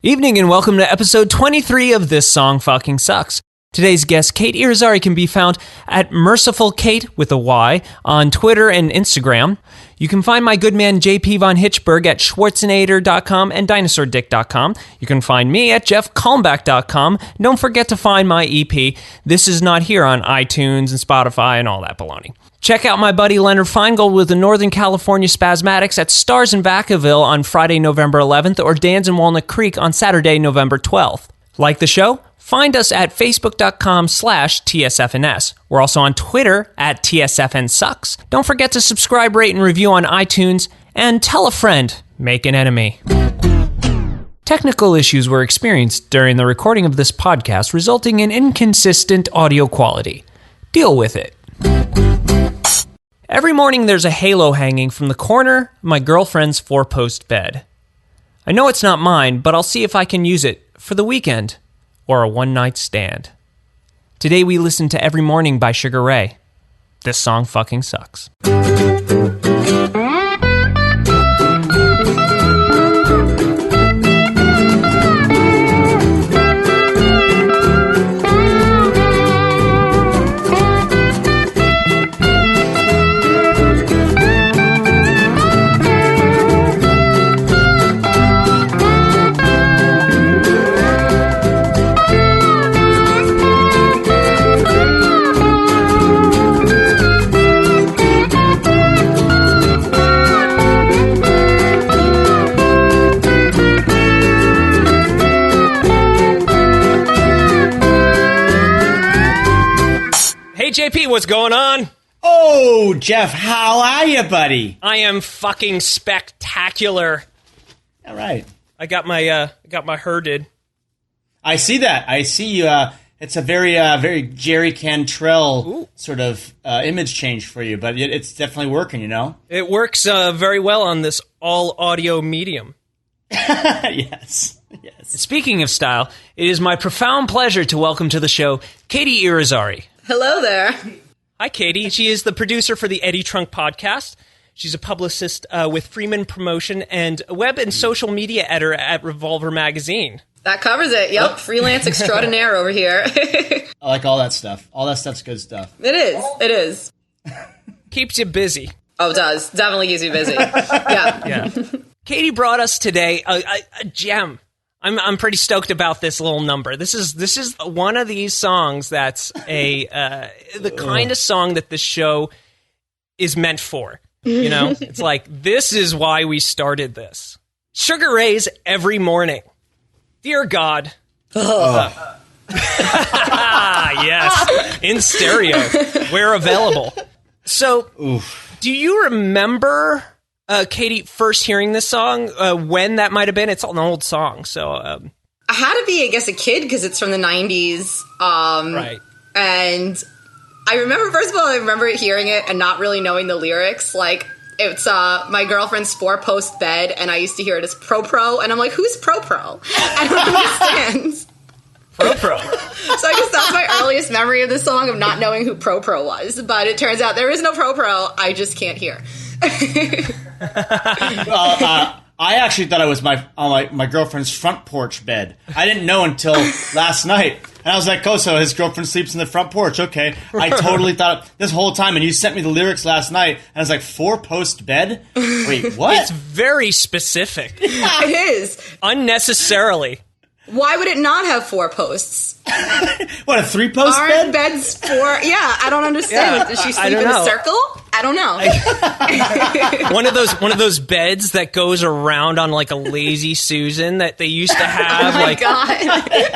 Evening and welcome to episode 23 of This Song Fucking Sucks. Today's guest, Katy Irizarry, can be found at Merciful Kate with a Y on Twitter and Instagram. You can find my good man JP Von Hitchberg at Schwarzenegger.com and DinosaurDick.com. You can find me at JeffCalmback.com. Don't forget to find my EP, This Is Not Here, on iTunes and Spotify and all that baloney. Check out my buddy Leonard Feingold with the Northern California Spasmatics at Stars in Vacaville on Friday, November 11th, or Dan's in Walnut Creek on Saturday, November 12th. Like the show? Find us at Facebook.com/TSFnS. We're also on Twitter at TSFnSucks. Don't forget to subscribe, rate, and review on iTunes, and tell a friend, make an enemy. Technical issues were experienced during the recording of this podcast, resulting in inconsistent audio quality. Deal with it. Every morning there's a halo hanging from the corner of my girlfriend's four-post bed. I know it's not mine, but I'll see if I can use it for the weekend or a one-night stand. Today we listen to Every Morning by Sugar Ray. This song fucking sucks. Hey JP, what's going on? Oh, Jeff, how are you, buddy? I am fucking spectacular. All right. I got my herded. I see that. I see you. It's a very Jerry Cantrell sort of image change for you, but it's definitely working, you know? It works very well on this all-audio medium. Yes. Speaking of style, it is my profound pleasure to welcome to the show Katy Irizarry. Hello there. Hi, Katy. She is the producer for the Eddie Trunk podcast. She's a publicist with Freeman Promotion and a web and social media editor at Revolver Magazine. That covers it. Yep. Freelance extraordinaire over here. I like all that stuff. All that stuff's good stuff. It is. Keeps you busy. Oh, it does. Definitely keeps you busy. Yeah. Katy brought us today a gem. I'm pretty stoked about this little number. This is one of these songs that's the kind of song that this show is meant for. You know, it's like, this is why we started this. Sugar Ray's Every Morning. Dear God. Yes, in stereo, where available. So, do you remember, Katy, first hearing this song? When that might have been? It's an old song, so... I had to be, I guess, a kid because it's from the 90s. Right. And I remember, first of all, I remember hearing it and not really knowing the lyrics. Like, it's my girlfriend's four-post bed, and I used to hear it as pro-pro, and I'm like, who's pro-pro? I don't understand. Pro-pro. So I guess that's my earliest memory of this song, of not knowing who pro-pro was. But it turns out there is no pro-pro, I just can't hear. I actually thought it was my girlfriend's front porch bed. I didn't know until last night. And I was like, oh, so his girlfriend sleeps in the front porch. Okay. I totally thought this whole time, and you sent me the lyrics last night, and I was like, four-post bed? Wait, what? It's very specific. It is. Unnecessarily. Why would it not have four posts? What, a three-post bed? Aren't beds four? Yeah, I don't understand. Yeah, Does she sleep in a circle? I don't know. One of those beds that goes around on like a Lazy Susan that they used to have, oh my God.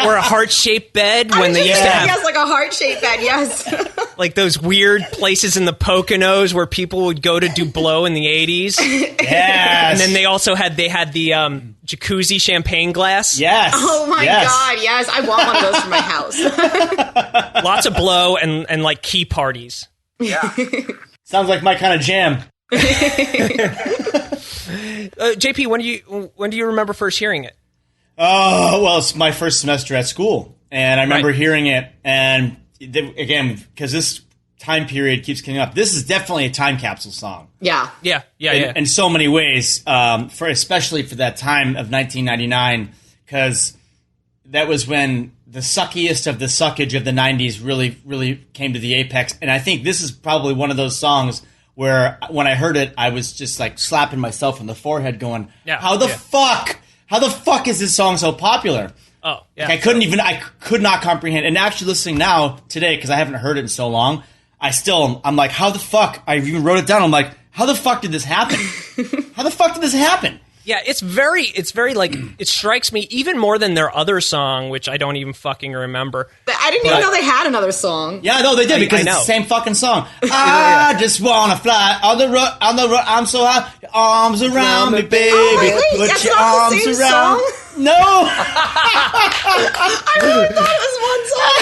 Or a heart-shaped bed when they used to have. Yes, like a heart-shaped bed. Yes. Like those weird places in the Poconos where people would go to do blow in the 80s. Yes. And then they also had the jacuzzi champagne glass. Yes. Oh my God, yes. I want one of those for my house. Lots of blow and like key parties. Yeah. Sounds like my kind of jam. JP, when do you remember first hearing it? Oh, well, it's my first semester at school. And I remember hearing it. And again, because this time period keeps coming up, this is definitely a time capsule song. Yeah. In so many ways, especially for that time of 1999, because that was when the suckiest of the suckage of the 90s really came to the apex. And I think this is probably one of those songs where when I heard it, I was just like slapping myself in the forehead going, how the fuck is this song so popular? Oh, yeah. Like I could not comprehend. And actually listening now today, because I haven't heard it in so long, I'm like, how the fuck? I even wrote it down. I'm like, how the fuck did this happen? How the fuck did this happen? Yeah, it's very like, it strikes me even more than their other song, which I don't even fucking remember. I didn't even know they had another song. Yeah, no, they did, because it's the same fucking song. I just wanna fly on the road, I'm so high, your arms around me, baby. Oh, wait, Put your arms around. Song? No. I really thought it was one song.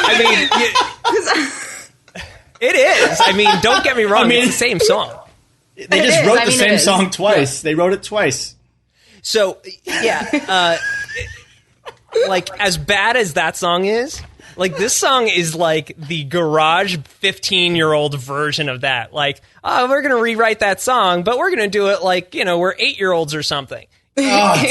I mean, it is. I mean, don't get me wrong, it's the same song. They just wrote the same song twice. Yeah. They wrote it twice. So, yeah, like, as bad as that song is, like, this song is like the garage 15-year-old version of that. Like, oh, we're going to rewrite that song, but we're going to do it like, we're 8-year-olds or something. Oh,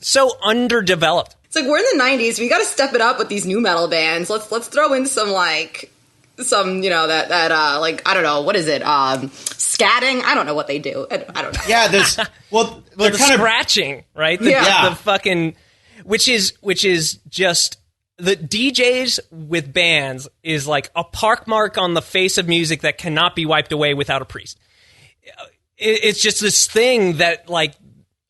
so underdeveloped. It's like, we're in the 90s. We got to step it up with these new metal bands. Let's throw in some, like... that like, I don't know, what is it? Scatting? I don't know what they do. I don't know. Yeah, there's, well, they're kind of scratching, right? The fucking, which is just, the DJs with bands is like a pockmark on the face of music that cannot be wiped away without a priest. It's just this thing that, like,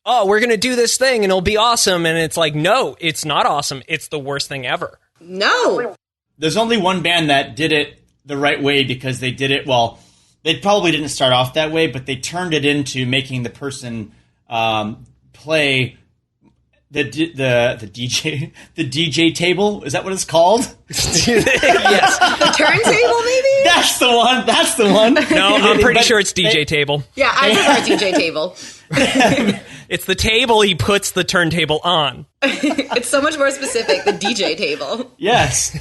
oh, we're going to do this thing and it'll be awesome. And it's like, no, it's not awesome. It's the worst thing ever. No. There's only one band that did it the right way, because they did it, well, they probably didn't start off that way, but they turned it into making the person play the DJ table. Is that what it's called? Yes. The turntable, maybe? That's the one. No, I'm pretty sure it's DJ table. Yeah, I prefer DJ table. It's the table he puts the turntable on. It's so much more specific, the DJ table. Yes.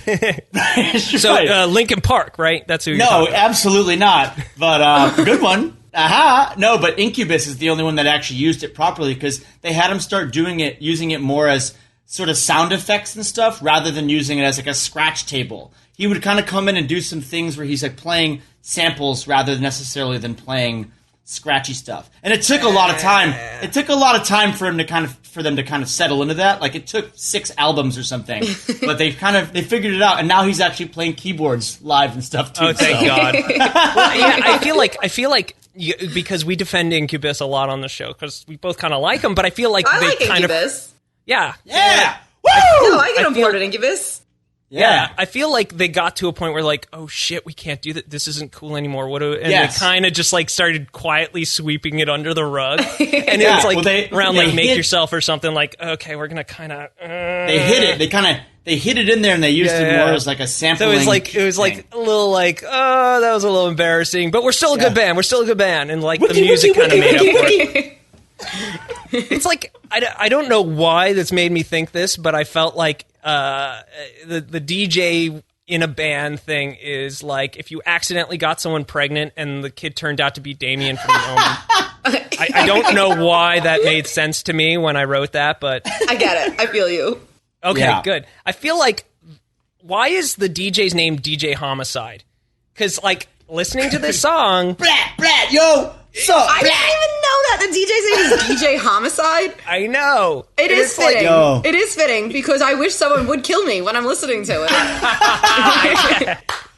So, right. Linkin Park, right? That's who you're talking about. Absolutely not. But good one. Aha! No, but Incubus is the only one that actually used it properly, because they had him start using it more as sort of sound effects and stuff, rather than using it as like a scratch table. He would kind of come in and do some things where he's like playing samples rather than necessarily than playing scratchy stuff. And it took a lot of time. It took a lot of time for them to kind of settle into that. Like, it took 6 albums or something. But they figured it out, and now he's actually playing keyboards live and stuff too. Oh, thank God. Well, yeah, I feel like because we defend Incubus a lot on the show, because we both kind of like them, but I feel like I they like kind Incubus. Yeah. Woo! No, I get on board with Incubus. Yeah, I feel like they got to a point where, like, oh shit, we can't do that. This isn't cool anymore. And they kind of just like started quietly sweeping it under the rug. And it was like around like Make Yourself or something. Like, okay, we're gonna kind of. They hit it. They hit it in there, and they used it more as like a sampling. So it was like a little like, oh, that was a little embarrassing, but we're still a good band. We're still a good band, and like the music kind of made up for it. It's like, I don't know why this made me think this, but I felt like the DJ in a band thing is like if you accidentally got someone pregnant and the kid turned out to be Damien from The Omen. I don't know why that made sense to me when I wrote that, but... I get it. I feel you. Okay, good. I feel like, why is the DJ's name DJ Homicide? Because, like, listening to this song... Blat, yo! I didn't even know that the DJ's name is DJ Homicide. I know. It is fitting. It is fitting, because I wish someone would kill me when I'm listening to it.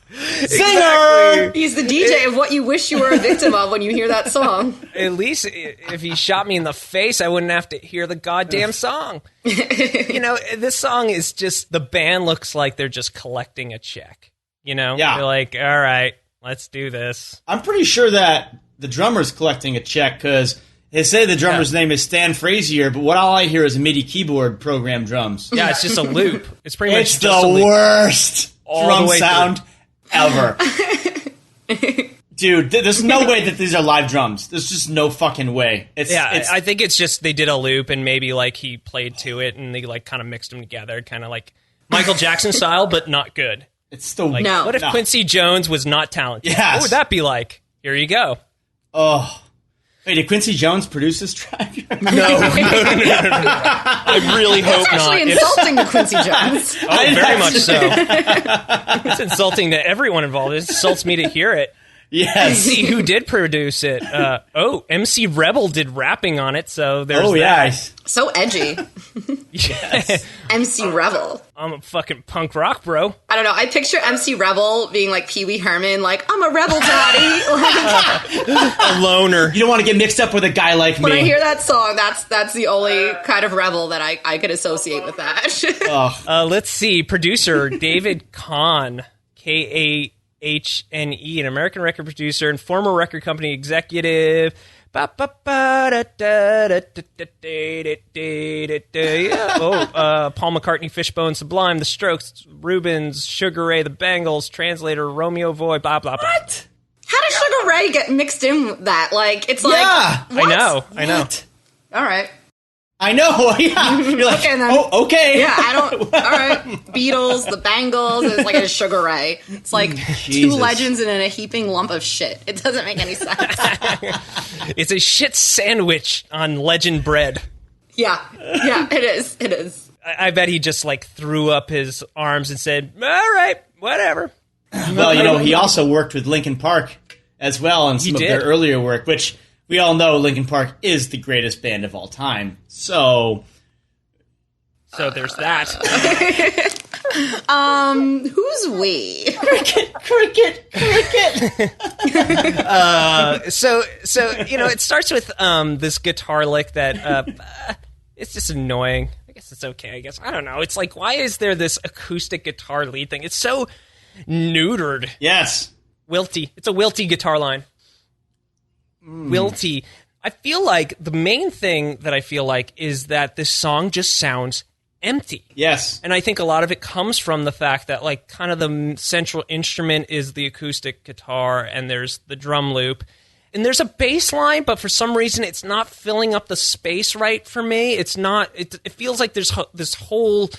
Singer! He's the DJ of what you wish you were a victim of when you hear that song. At least if he shot me in the face, I wouldn't have to hear the goddamn song. This song is just, the band looks like they're just collecting a check. Yeah. They're like, all right, let's do this. I'm pretty sure that the drummer's collecting a check, because they say the drummer's name is Stan Frazier, but all I hear is a MIDI keyboard program drums. Yeah, it's just a loop. It's pretty much just the worst drum sound ever. Dude, there's no way that these are live drums. There's just no fucking way. I think it's just they did a loop and maybe like he played to it and they like kind of mixed them together, kind of like Michael Jackson style, but not good. It's still like, what if Quincy Jones was not talented? Yes. What would that be like? Here you go. Oh. Wait, did Quincy Jones produce this track? No. I really hope That's not. actually insulting to Quincy Jones. Oh, very much so. It's insulting to everyone involved. It insults me to hear it. Yes. See who did produce it. MC Rebel did rapping on it, so there's yeah. So edgy. Yes. MC Rebel. I'm a fucking punk rock, bro. I don't know. I picture MC Rebel being like Pee Wee Herman, like, I'm a rebel daddy. Like, A loner. You don't want to get mixed up with a guy like when me. I hear that song, that's the only kind of rebel that I could associate with that. Let's see. Producer David Kahn, Kahne, an American record producer and former record company executive. Paul McCartney, Fishbone, Sublime, The Strokes, Rubens, Sugar Ray, The Bangles, Translator, Romeo Void, blah, blah, blah. What? How did Sugar Ray get mixed in with that? Like, it's like, what? I know. All right. I know. Yeah. You're like, Okay, then. oh, okay. Yeah, I don't. All right, Beatles, the Bangles. It's like a Sugar Ray. It's like two Jesus. legends and in a heaping lump of shit. It doesn't make any sense. It's a shit sandwich on legend bread. Yeah, it is. It is. I bet he just like threw up his arms and said, all right, whatever. Well, he also worked with Linkin Park as well in some of their earlier work, which we all know Linkin Park is the greatest band of all time. So there's that. Who's we? cricket. So it starts with this guitar lick that it's just annoying. I guess it's okay. I don't know. It's like, why is there this acoustic guitar lead thing? It's so neutered. Yes. Wilty. It's a wilty guitar line. Wilty. I feel like the main thing that I feel like is that this song just sounds empty. Yes. And I think a lot of it comes from the fact that like kind of the central instrument is the acoustic guitar and there's the drum loop. And there's a bass line, but for some reason it's not filling up the space right for me. It's not, it feels like there's this whole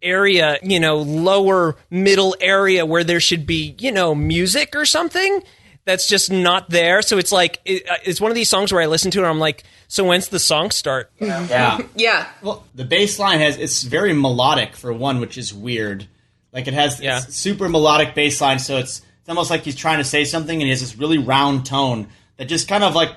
area, lower middle area where there should be, music or something that's just not there. So it's like, it's one of these songs where I listen to it and I'm like, so when's the song start? Yeah. Yeah. Well, the bass line it's very melodic for one, which is weird. Like it has this super melodic bass line, so it's almost like he's trying to say something and he has this really round tone that just kind of like,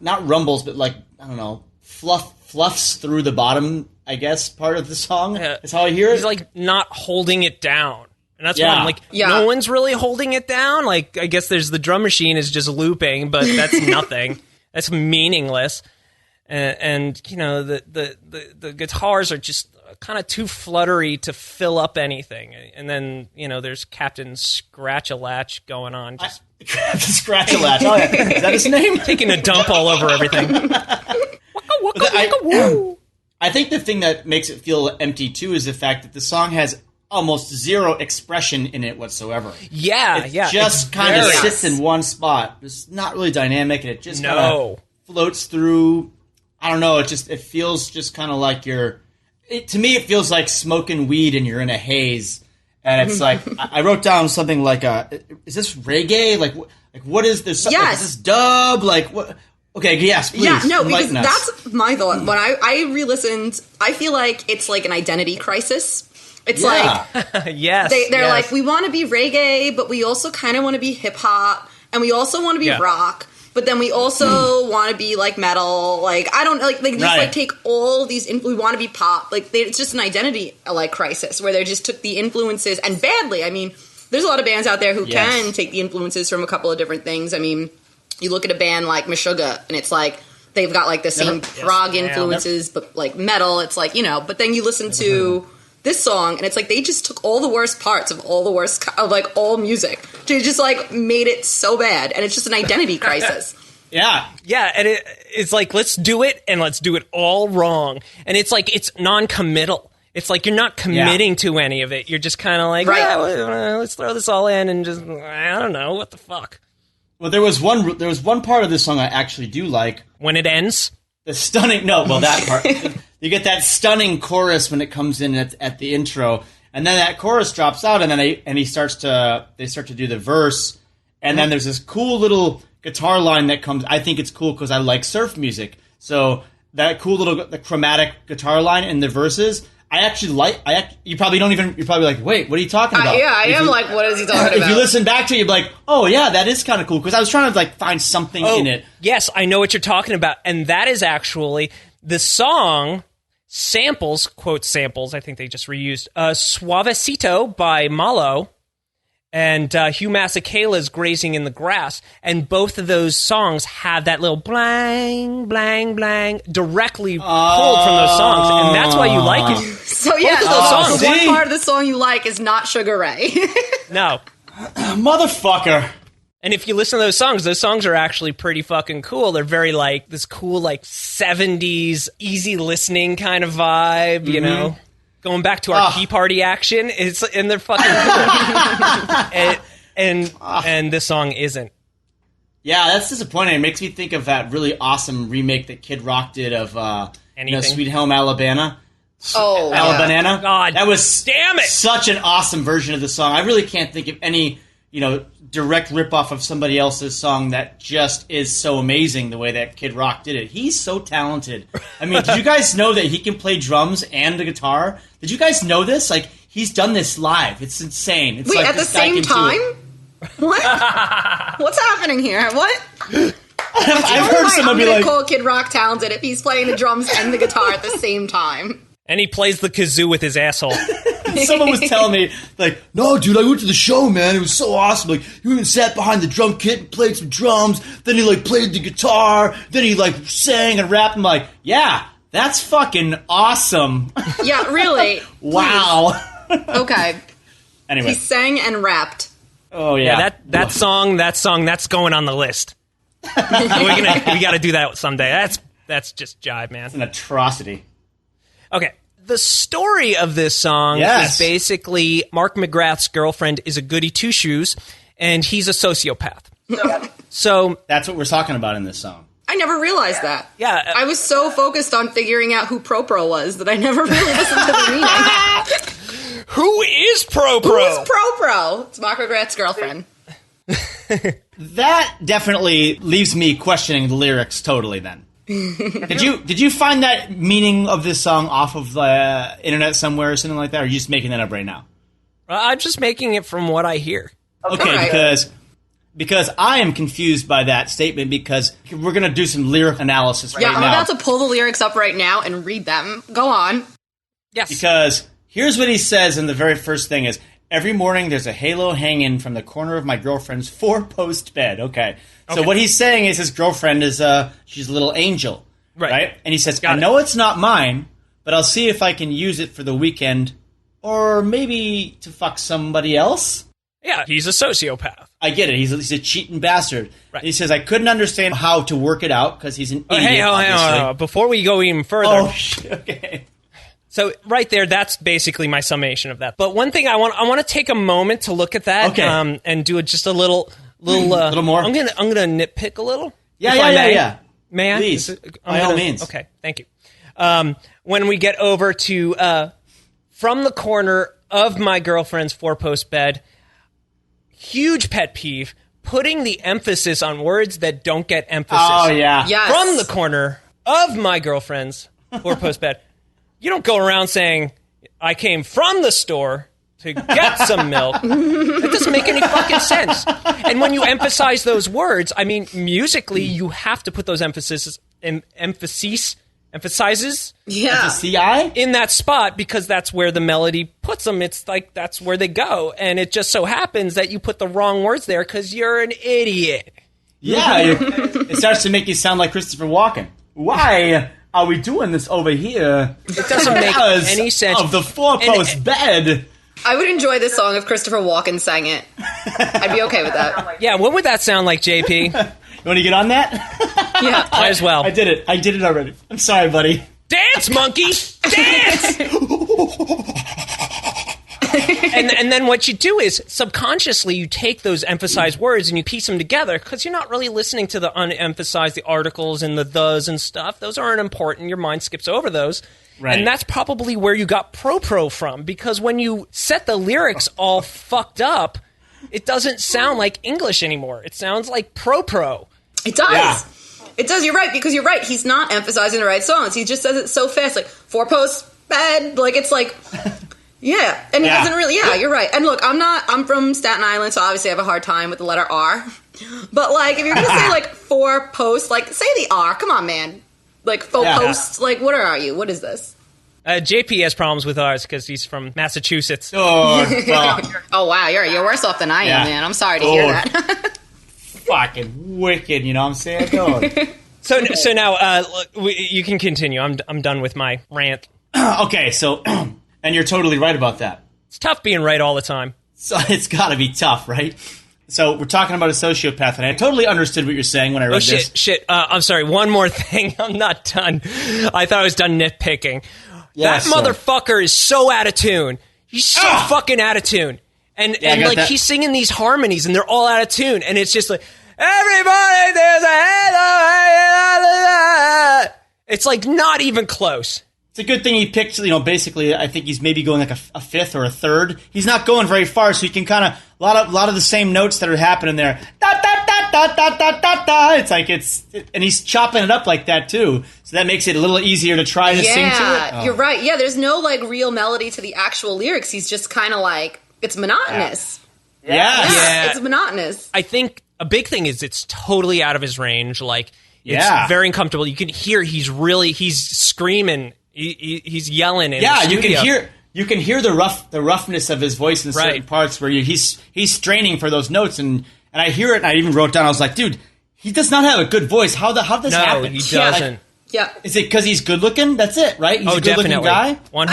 not rumbles, but like, I don't know, fluffs through the bottom, I guess, part of the song. That's how I hear it. He's like not holding it down. And that's why I'm like, Yeah. no one's really holding it down. Like, I guess there's the drum machine is just looping, but that's nothing. That's meaningless. And the guitars are just kind of too fluttery to fill up anything. And then, there's Captain Scratch-a-Latch going on. Just Captain Scratch-a-Latch. Oh, yeah. Is that his name? taking a dump all over everything. I think the thing that makes it feel empty, too, is the fact that the song has almost zero expression in it whatsoever. Yeah, Just kind of sits in one spot. It's not really dynamic, and it just kind of floats through. I don't know. It feels just kind of like to me, it feels like smoking weed and you're in a haze. And it's like, I wrote down something like, is this reggae? Like what is this? Yes. Like, is this dub? Like, what? Okay, yes, please. Yeah, no, because enlighten us. that's my thought. When I re-listened, I feel like it's like an identity crisis. It's like, yes, they're like, we want to be reggae, but we also kind of want to be hip-hop, and we also want to be rock, but then we also want to be like metal. Like, I don't like they just like take all these we want to be pop. Like, it's just an identity like crisis where they just took the influences and badly. I mean, there's a lot of bands out there who can take the influences from a couple of different things. I mean, you look at a band like Meshuggah, and it's like they've got like the same prog influences, but like metal. It's like, but then you listen to this song, and it's like they just took all the worst parts of all the worst of like all music to just like made it so bad, and it's just an identity crisis. Yeah, and it's like, let's do it, and let's do it all wrong, and it's like it's non-committal. It's like you're not committing to any of it. You're just kind of like, let's throw this all in, and just I don't know what the fuck. Well, there was one part of this song I actually do like. When it ends? The stunning that part. You get that stunning chorus when it comes in at the intro, and then that chorus drops out, and then they start to do the verse, and then there's this cool little guitar line that comes. I think it's cool because I like surf music. So that cool little the chromatic guitar line in the verses, I actually like. You probably don't even. You're probably like, wait, what are you talking about? Yeah, I am like, what is he talking about? If you listen back to it, you're like, oh yeah, that is kind of cool because I was trying to like find something in it. Yes, I know what you're talking about, and that is actually the song samples, quote samples. I think they just reused "Suavecito" by Malo. And Hugh Masekela's Grazing in the Grass. And both of those songs have that little blang, blang, blang directly pulled from those songs. And that's why you like it. So, yeah, both of those songs. the one part of the song you like is not Sugar Ray. No. Motherfucker. And if you listen to those songs are actually pretty fucking cool. They're very like this cool, like 70s easy listening kind of vibe, you know? Going back to our Key Party action, and they're fucking cool. and this song isn't. Yeah, that's disappointing. It makes me think of that really awesome remake that Kid Rock did of Sweet Home Alabama. Oh, Alabama. God, that was damn it! Such an awesome version of the song. I really can't think of any direct ripoff of somebody else's song that just is so amazing the way that Kid Rock did it. He's so talented. I mean, did you guys know that he can play drums and the guitar? Did you guys know this? Like, he's done this live. It's insane. It's wait, like at the same time? What? What's happening here? What? I've heard someone be like, call Kid Rock talented if he's playing the drums and the guitar at the same time. And he plays the kazoo with his asshole. Someone was telling me, like, no, dude, I went to the show, man. It was so awesome. Like, he even sat behind the drum kit and played some drums. Then he, like, played the guitar. Then he, like, sang and rapped. I'm like, yeah, that's fucking awesome. Yeah, really. Wow. Okay. Anyway. He sang and rapped. Oh, yeah. That song, that's going on the list. We got to do that someday. That's just jive, man. It's an atrocity. Okay. The story of this song is basically Mark McGrath's girlfriend is a goody two-shoes, and he's a sociopath. So that's what we're talking about in this song. I never realized that. Yeah. I was so focused on figuring out who Pro was that I never really listened to the meaning. Who is Pro? Who's Pro? It's Mark McGrath's girlfriend. That definitely leaves me questioning the lyrics totally then. Did you find that meaning of this song off of the internet somewhere or something like that, or are you just making that up right now? I'm just making it from what I hear. Okay, right. because I am confused by that statement because we're going to do some lyric analysis right now. Yeah, I'm about to pull the lyrics up right now and read them. Go on. Yes. Because here's what he says in the very first thing is, every morning there's a halo hanging from the corner of my girlfriend's four-post bed. Okay. So what he's saying is his girlfriend is she's a little angel, right? And he says, I know it's not mine, but I'll see if I can use it for the weekend or maybe to fuck somebody else. Yeah, he's a sociopath. I get it. He's a cheating bastard. Right. He says, I couldn't understand how to work it out because he's an idiot. Hey, before we go even further. Oh, shit. Okay. So right there, that's basically my summation of that. But one thing I want to take a moment to look at that and do just a little more. I'm gonna nitpick a little. Yeah. May I? Please, by all means. Okay, thank you. When we get over to from the corner of my girlfriend's four-post bed, huge pet peeve, putting the emphasis on words that don't get emphasis. Oh, yeah. Yes. From the corner of my girlfriend's four-post bed. You don't go around saying, I came from the store to get some milk. That doesn't make any fucking sense. And when you emphasize those words, I mean, musically, you have to put those emphasizes Yeah. in that spot because that's where the melody puts them. It's like that's where they go. And it just so happens that you put the wrong words there because you're an idiot. Yeah, it starts to make you sound like Christopher Walken. Why are we doing this over here? It doesn't make any sense. Of the four-post bed. I would enjoy this song if Christopher Walken sang it. I'd be okay with that. Yeah, what would that sound like, JP? You want to get on that? Yeah. Might as well. I did it already. I'm sorry, buddy. Dance, monkey! Dance! and then what you do is subconsciously you take those emphasized words and you piece them together because you're not really listening to the unemphasized, the articles and the thes and stuff. Those aren't important. Your mind skips over those. Right. And that's probably where you got pro from because when you set the lyrics all fucked up, it doesn't sound like English anymore. It sounds like pro. It does. Yeah. It does. You're right, because you're right. He's not emphasizing the right songs. He just says it so fast, like 4-post bed. Like, it's like, yeah. And he doesn't really, you're right. And look, I'm from Staten Island, so obviously I have a hard time with the letter R. But, like, if you're going to say, like, 4-post, like, say the R. Come on, man. Like, post. Like, what are you? What is this? JP has problems with ours because he's from Massachusetts. Oh, well, oh, wow. You're worse off than I am, man. I'm sorry to hear that. fucking wicked, you know what I'm saying? God. So now, you can continue. I'm done with my rant. Okay, so, and you're totally right about that. It's tough being right all the time. So it's got to be tough, right? So we're talking about a sociopath, and I totally understood what you're saying when I read this. Shit. I'm sorry. One more thing. I'm not done. I thought I was done nitpicking. That motherfucker is so out of tune. He's so fucking out of tune. And like, that. He's singing these harmonies, and they're all out of tune. And it's just like, everybody, there's a halo. It's like not even close. It's a good thing he picked, basically, I think he's maybe going like a fifth or a third. He's not going very far, so he can kind of, a lot of the same notes that are happening there. Da, da, da, da, da, da, da, da. It's like, and he's chopping it up like that, too. So that makes it a little easier to try to sing to it. Yeah, you're right. Yeah, there's no, like, real melody to the actual lyrics. He's just kind of like, it's monotonous. Yeah. It's monotonous. I think a big thing is it's totally out of his range. Like, it's very uncomfortable. You can hear he's screaming. He's yelling in the studio. You can hear the roughness of his voice in certain parts where he's straining for those notes, and I hear it, and I even wrote down, I was like, dude, he does not have a good voice. How this happen? No, he doesn't. Yeah. Is it because he's good looking? That's it, right? He's a good looking guy? 100%.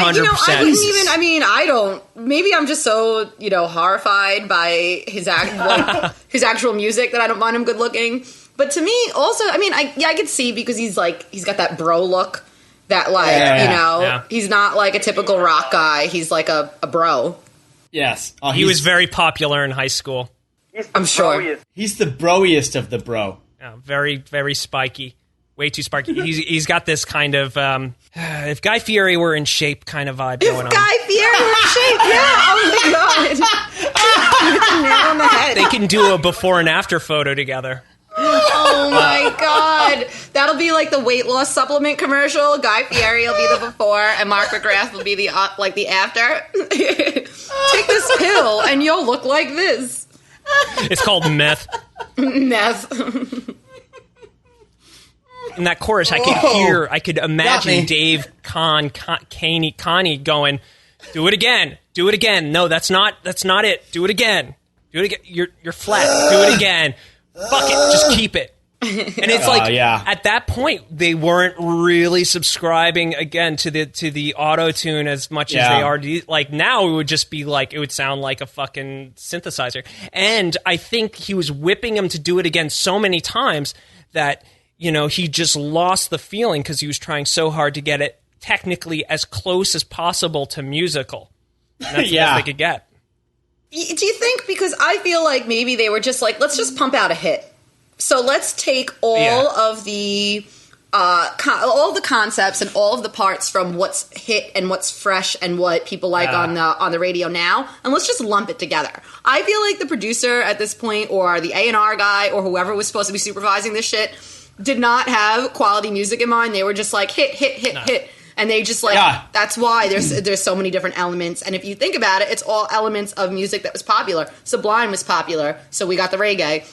I don't, maybe I'm just so, horrified by his actual music that I don't find him good looking. But to me, also, I could see, because he's got that bro look that, he's not like a typical rock guy. He's like a bro. Yes. He was very popular in high school. I'm sure. He's the broiest of the bro. Yeah, very, very spiky. Way too sparky. He's got this kind of, if Guy Fieri were in shape kind of vibe going on. If Guy Fieri were in shape, yeah. Oh, my God. Nail on the head. They can do a before and after photo together. Oh, my God. That'll be like the weight loss supplement commercial. Guy Fieri will be the before, and Mark McGrath will be the after. Take this pill, and you'll look like this. It's called meth. Meth. In that chorus, I could imagine Dave Connie going, do it again. No, that's not it. Do it again. You're flat. Do it again. Fuck it. Just keep it. And it's like, at that point, they weren't really subscribing again to the auto-tune as much as they are. Like, now it would just be like, it would sound like a fucking synthesizer. And I think he was whipping him to do it again so many times that, he just lost the feeling because he was trying so hard to get it technically as close as possible to musical. And that's the best they could get. Do you think, because I feel like maybe they were just like, let's just pump out a hit. So let's take all of the all the concepts and all of the parts from what's hit and what's fresh and what people like on the radio now, and let's just lump it together. I feel like the producer at this point, or the A&R guy, or whoever was supposed to be supervising this shit, did not have quality music in mind. They were just like hit. And they just that's why there's so many different elements. And if you think about it, it's all elements of music that was popular. Sublime was popular, so we got the reggae.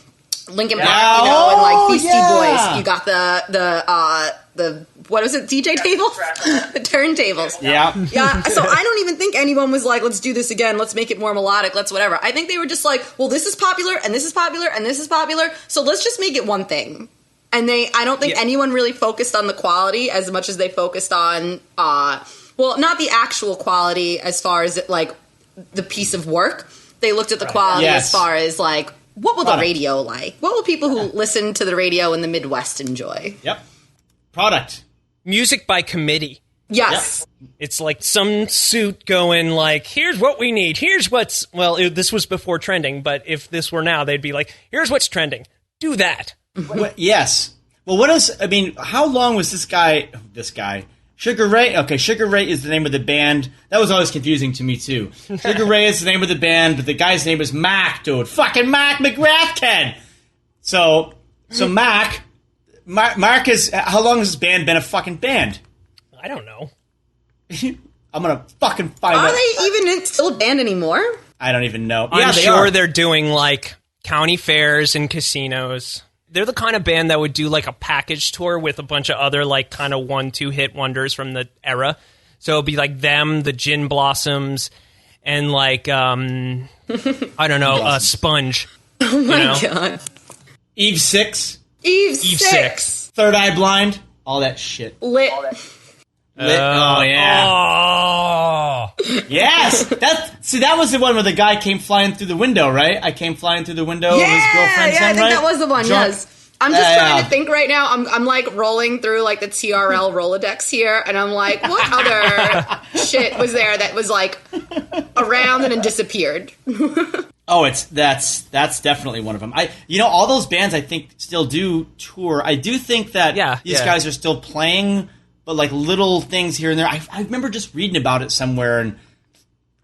Linkin Park, and like Beastie Boys. You got the what was it? DJ tables, the turntables. Yeah. So I don't even think anyone was like, let's do this again. Let's make it more melodic. Let's whatever. I think they were just like, well, this is popular, and this is popular, and this is popular. So let's just make it one thing. And I don't think anyone really focused on the quality as much as they focused on, not the actual quality as far as like the piece of work. They looked at the quality as far as like, what will the radio like? What will people who listen to the radio in the Midwest enjoy? Yep. Product. Music by committee. Yes. Yep. It's like some suit going like, here's what we need. Here's this was before trending, but if this were now, they'd be like, here's what's trending. Do that. Yes. Well, what else? I mean, how long was this guy? Sugar Ray? Okay, Sugar Ray is the name of the band. That was always confusing to me, too. Sugar Ray is the name of the band, but the guy's name is Mac, dude. Fucking Mac McGrath. So, So Mark is, how long has this band been a fucking band? I don't know. I'm gonna fucking find out. Are they even still a band anymore? I don't even know. I'm sure they're doing like county fairs and casinos. They're the kind of band that would do like a package tour with a bunch of other like kind of 1-2 hit wonders from the era. So it'd be like them, the Gin Blossoms, and like I don't know, Sponge. Oh my god. Eve 6. Eve 6. Third Eye Blind. All that shit. Lit. Oh yeah. Oh. Yes. That was the one where the guy came flying through the window, right? I came flying through the window. Yeah, and his girlfriend's I think right? that was the one. Drunk. Yes. I'm just trying to think right now. I'm like rolling through like the TRL Rolodex here, and I'm like, what other shit was there that was like around and then disappeared? Oh, that's definitely one of them. All those bands I think still do tour. I do think that these guys are still playing, but like little things here and there. I remember just reading about it somewhere, and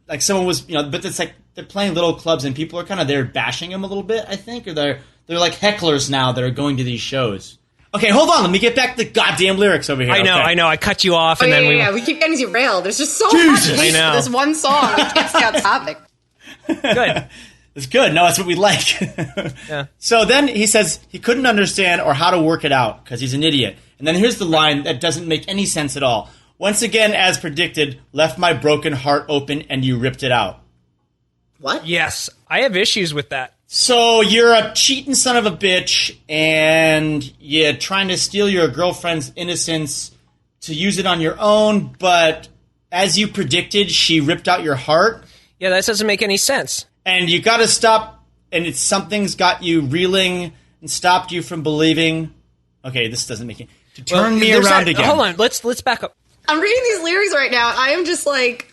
like someone was, but it's like they're playing little clubs and people are kind of there bashing them a little bit, I think, or they're like hecklers now that are going to these shows. Okay, hold on. Let me get back to the goddamn lyrics over here. I know. I cut you off, and then we keep getting derailed. There's just so much. I know. There's one song. We can't stay on topic. Good. It's good. No, that's what we like. Yeah. So then he says he couldn't understand or how to work it out because he's an idiot. And then here's the line that doesn't make any sense at all. Once again, as predicted, left my broken heart open and you ripped it out. What? Yes, I have issues with that. So you're a cheating son of a bitch, and you're trying to steal your girlfriend's innocence to use it on your own, but as you predicted, she ripped out your heart. Yeah, that doesn't make any sense. And you got to stop, and something's got you reeling and stopped you from believing. Okay, this doesn't make it. To turn me around again. Hold on, let's back up. I'm reading these lyrics right now, and I am just like,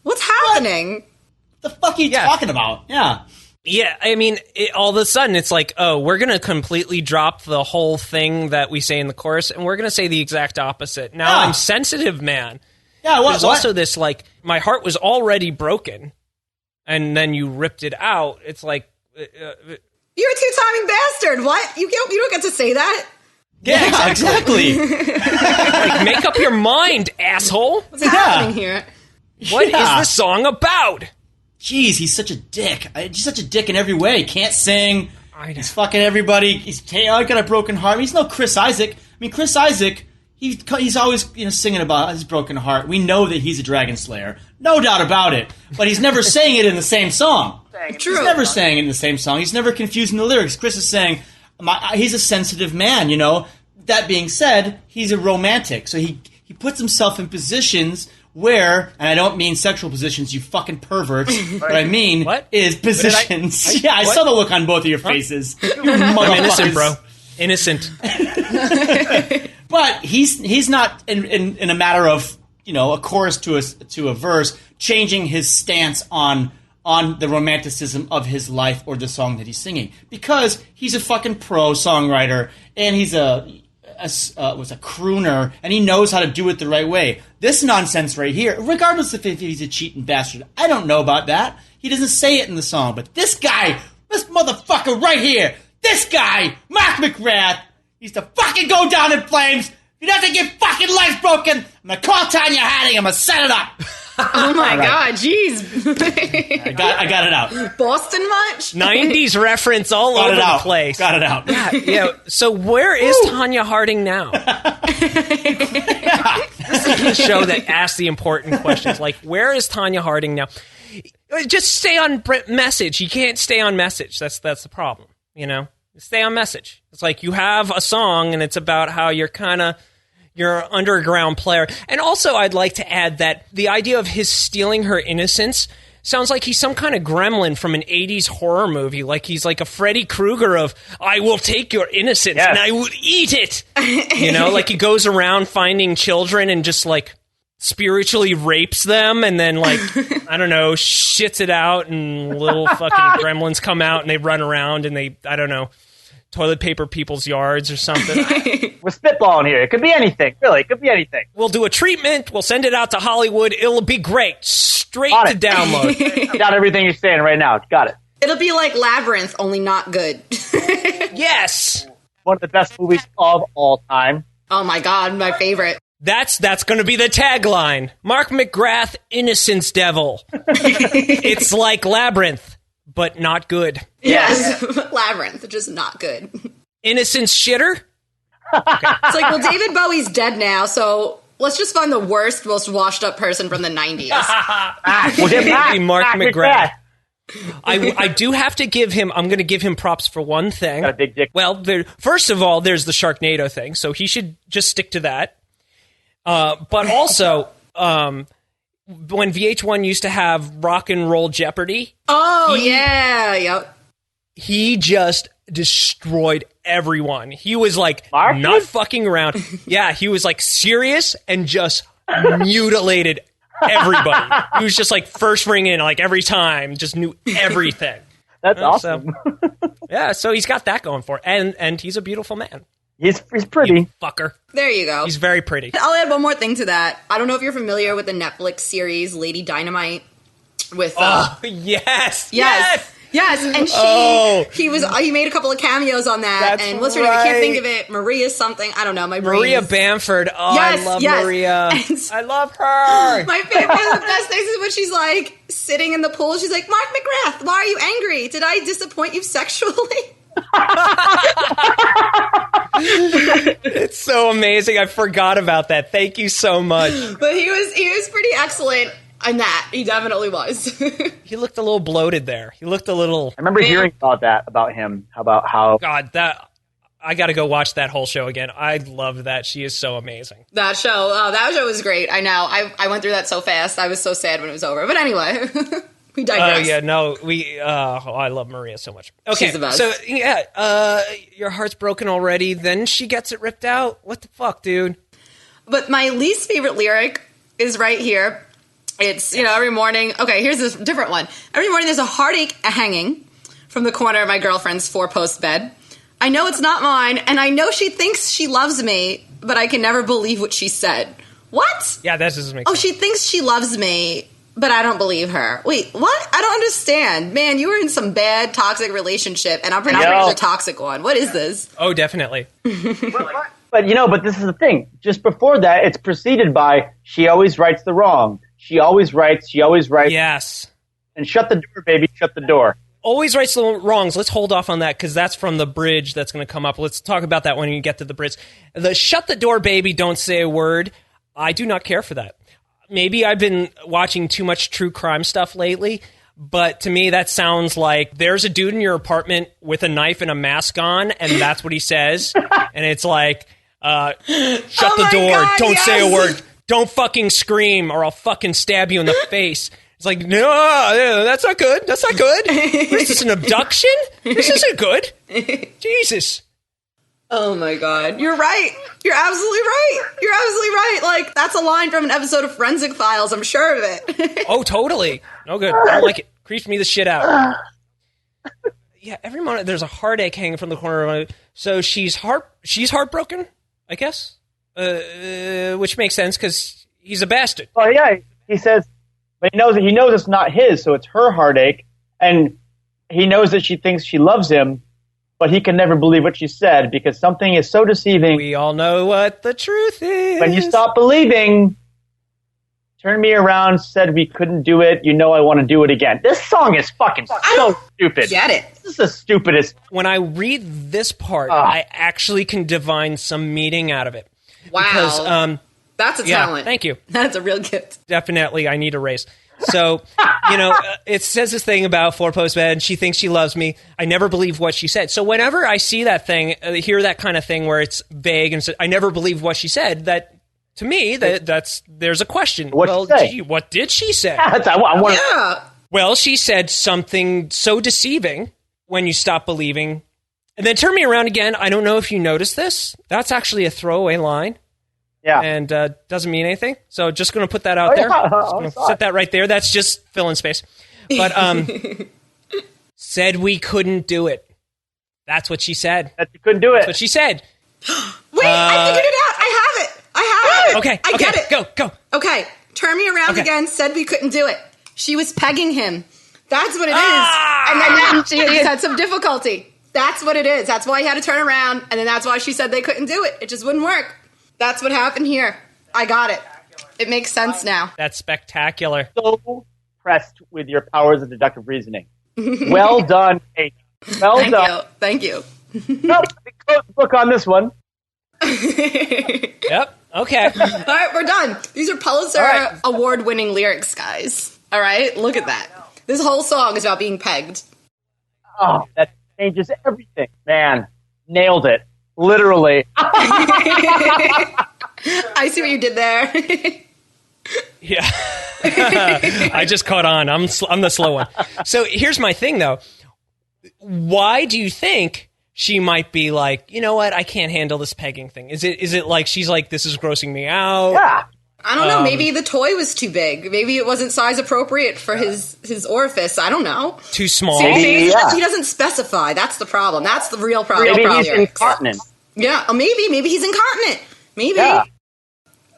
what's happening? What the fuck are you talking about? Yeah. Yeah, I mean, all of a sudden it's like, oh, we're going to completely drop the whole thing that we say in the chorus, and we're going to say the exact opposite. Now I'm sensitive, man. Yeah, There's also this, like, my heart was already broken, and then you ripped it out. It's like... You're a two-timing bastard. What? You don't get to say that? Yeah, exactly. Like, make up your mind, asshole. What's happening here? What is this song about? Jeez, he's such a dick. He's such a dick in every way. He can't sing. He's fucking everybody. I got a broken heart. He's no Chris Isaac. I mean, Chris Isaac, he's always singing about his broken heart. We know that he's a dragon slayer. No doubt about it. But he's never saying it in the same song. True. He's never saying it in the same song. He's never confusing the lyrics. Chris is saying, he's a sensitive man, That being said, he's a romantic. So he puts himself in positions where, and I don't mean sexual positions, you fucking perverts. What I mean is positions. I saw the look on both of your faces. I'm innocent, bro. Innocent. But he's not in a matter of a chorus to a verse changing his stance on the romanticism of his life or the song that he's singing, because he's a fucking pro songwriter and he's was a crooner, and he knows how to do it the right way. This nonsense right here, regardless of if he's a cheating bastard, I don't know about that. He doesn't say it in the song, but this guy, this motherfucker right here, this guy, Mark McGrath, needs to fucking go down in flames. He doesn't get fucking legs broken. I'm gonna call Tanya Harding. I'm gonna set it up. Oh my god, jeez. I got it out. Boston much? 90s reference all over the place. Got it out. Yeah. So where is Tanya Harding now? This is the show that asks the important questions. Like, where is Tanya Harding now? Just stay on message. You can't stay on message. That's the problem, Stay on message. It's like you have a song and it's about how you're an underground player. And also I'd like to add that the idea of his stealing her innocence sounds like he's some kind of gremlin from an 80s horror movie. Like he's like a Freddy Krueger of, I will take your innocence and I will eat it. Like he goes around finding children and just like spiritually rapes them and then like, I don't know, shits it out and little fucking gremlins come out and they run around and they, I don't know, toilet paper people's yards or something. We're spitballing here. It could be anything. Really, it could be anything. We'll do a treatment. We'll send it out to Hollywood. It'll be great. Straight to download. Got everything you're saying right now. Got it. It'll be like Labyrinth, only not good. Yes. one of the best movies of all time. Oh my God, my favorite. That's going to be the tagline. Mark McGrath, Innocence Devil. It's like Labyrinth, but not good. Yes. Labyrinth, just not good. Innocence Shitter? It's like, well, David Bowie's dead now, so let's just find the worst, most washed up person from the 90s. We'll get Mark McGrath. I do have to give him, I'm going to give him props for one thing. Got a big dick. Well, first of all, there's the Sharknado thing, so he should just stick to that. But also, when VH1 used to have Rock and Roll Jeopardy. Oh, yeah. Yep. He just destroyed everyone. He was like, Mark? not fucking around. Yeah, he was like serious and just mutilated everybody. He was just like first ring in like every time, just knew everything. That's awesome. Yeah, so he's got that going for it. And he's a beautiful man. He's pretty. You fucker. There you go. He's very pretty. I'll add one more thing to that. I don't know if you're familiar with the Netflix series Lady Dynamite with Yes. Yes, and he made a couple of cameos on that. That's and what's her name? I can't right. think of it. Maria something. I don't know. My brain Maria is- Bamford. Oh, Yes, I love yes. Maria. And- I love her. My favorite, one of the best things is when she's like sitting in the pool. She's like, Mark McGrath, why are you angry? Did I disappoint you sexually? It's so amazing. I forgot about that. Thank you so much. But he was pretty excellent in that. He definitely was. He looked a little bloated there. He looked a little... I remember hearing about him, about how... God, I got to go watch that whole show again. I love that. She is so amazing. That show was great. I know. I went through that so fast. I was so sad when it was over. But anyway, we digress. Oh, yeah, no, I love Maria so much. Okay, She's the best. so, yeah, your heart's broken already, then she gets it ripped out. What the fuck, dude? But my least favorite lyric is right here. It's, every morning. Okay, here's this different one. Every morning there's a heartache hanging from the corner of my girlfriend's 4-post bed. I know it's not mine, and I know she thinks she loves me, but I can never believe what she said. What? Yeah, that doesn't make Oh, sense. she thinks she loves me, but I don't believe her. Wait, what? I don't understand. Man, you were in some bad, toxic relationship, and I'm pretty sure it's a toxic one. What is this? Oh, definitely. But this is the thing. Just before that, it's preceded by, she always writes the wrong. She always writes. Yes. And shut the door, baby, shut the door. Always rights the wrongs. Let's hold off on that because that's from the bridge that's going to come up. Let's talk about that when you get to the bridge. The shut the door, baby, don't say a word. I do not care for that. Maybe I've been watching too much true crime stuff lately, but to me that sounds like there's a dude in your apartment with a knife and a mask on, and that's what he says. And it's like, shut the door, God, don't yes. say a word, don't fucking scream or I'll fucking stab you in the face. It's like, no, that's not good. That's not good. Is this an abduction? This isn't good. Jesus. Oh my God. You're right. You're absolutely right. You're absolutely right. Like, that's a line from an episode of Forensic Files. I'm sure of it. Oh, totally. No good. I don't like it. Creeps me the shit out. Yeah, every morning there's a heartache hanging from the corner of my... So she's heartbroken, I guess? Which makes sense because he's a bastard. Well, yeah, he says... But he knows it's not his, so it's her heartache, and he knows that she thinks she loves him, but he can never believe what she said because something is so deceiving. We all know what the truth is. When you stop believing, turned me around, said we couldn't do it, I want to do it again. This song is fucking so stupid. Get it. This is the stupidest. When I read this part, I actually can divine some meaning out of it. Wow. Because, that's a talent. Thank you. That's a real gift. Definitely, I need a raise. So, it says this thing about 4-post bed, and she thinks she loves me. I never believe what she said. So whenever I see that thing, hear that kind of thing where it's vague and I never believe what she said, that to me, there's a question. What did she say? Yeah. Well, she said something so deceiving when you stop believing. And then turn me around again. I don't know if you noticed this. That's actually a throwaway line. Yeah. And doesn't mean anything. So just going to put that out there. Just going to set that right there. That's just filling space. But said we couldn't do it. That's what she said. That you couldn't do it. That's what she said. Wait, I figured it out. I have it. Okay. I get it. Go. Okay. Turn me around again. Said we couldn't do it. She was pegging him. That's what it is. And then she had some difficulty. That's what it is. That's why he had to turn around, and then that's why she said they couldn't do it. It just wouldn't work. That's what happened here. I got it. It makes sense now. That's spectacular. So impressed with your powers of deductive reasoning. Well done, Kate. Well done. Thank you. Nope, close the book on this one. Yep. Okay. All right, we're done. These are Pulitzer award-winning lyrics, guys. All right, look at that. This whole song is about being pegged. Oh, that changes everything. Man, nailed it. Literally. I see what you did there. Yeah. I just caught on. I'm the slow one. So here's my thing, though. Why do you think she might be like, you know what, I can't handle this pegging thing? Is it like she's like, this is grossing me out? Yeah. I don't know. Maybe the toy was too big. Maybe it wasn't size appropriate for his orifice. I don't know. Too small. See, he doesn't specify. That's the problem. That's the real problem. Maybe he's incontinent. Yeah. Oh, maybe he's incontinent. Maybe. Yeah.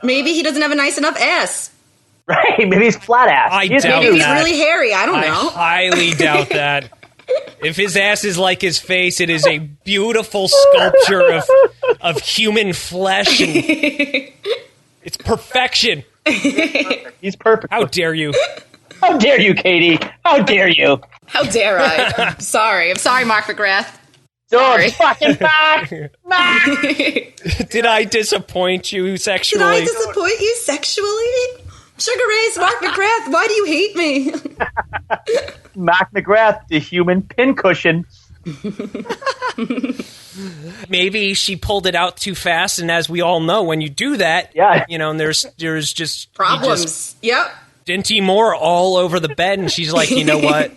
Maybe he doesn't have a nice enough ass. Right. Maybe he's flat ass. I doubt Maybe he's that. really hairy. I don't know. I highly doubt that. If his ass is like his face, it is a beautiful sculpture of human flesh. And it's perfection. He's perfect. How dare you? How dare you, Katie? How dare you? How dare I? I'm sorry, Mark McGrath. Don't fucking back! Did I disappoint you sexually? Did I disappoint you sexually? Sugar Ray's Mark McGrath, why do you hate me? Mac McGrath, the human pincushion. Maybe she pulled it out too fast, and as we all know, when you do that, you know, and there's just problems. Yep. Dinty Moore all over the bed, and she's like, you know what?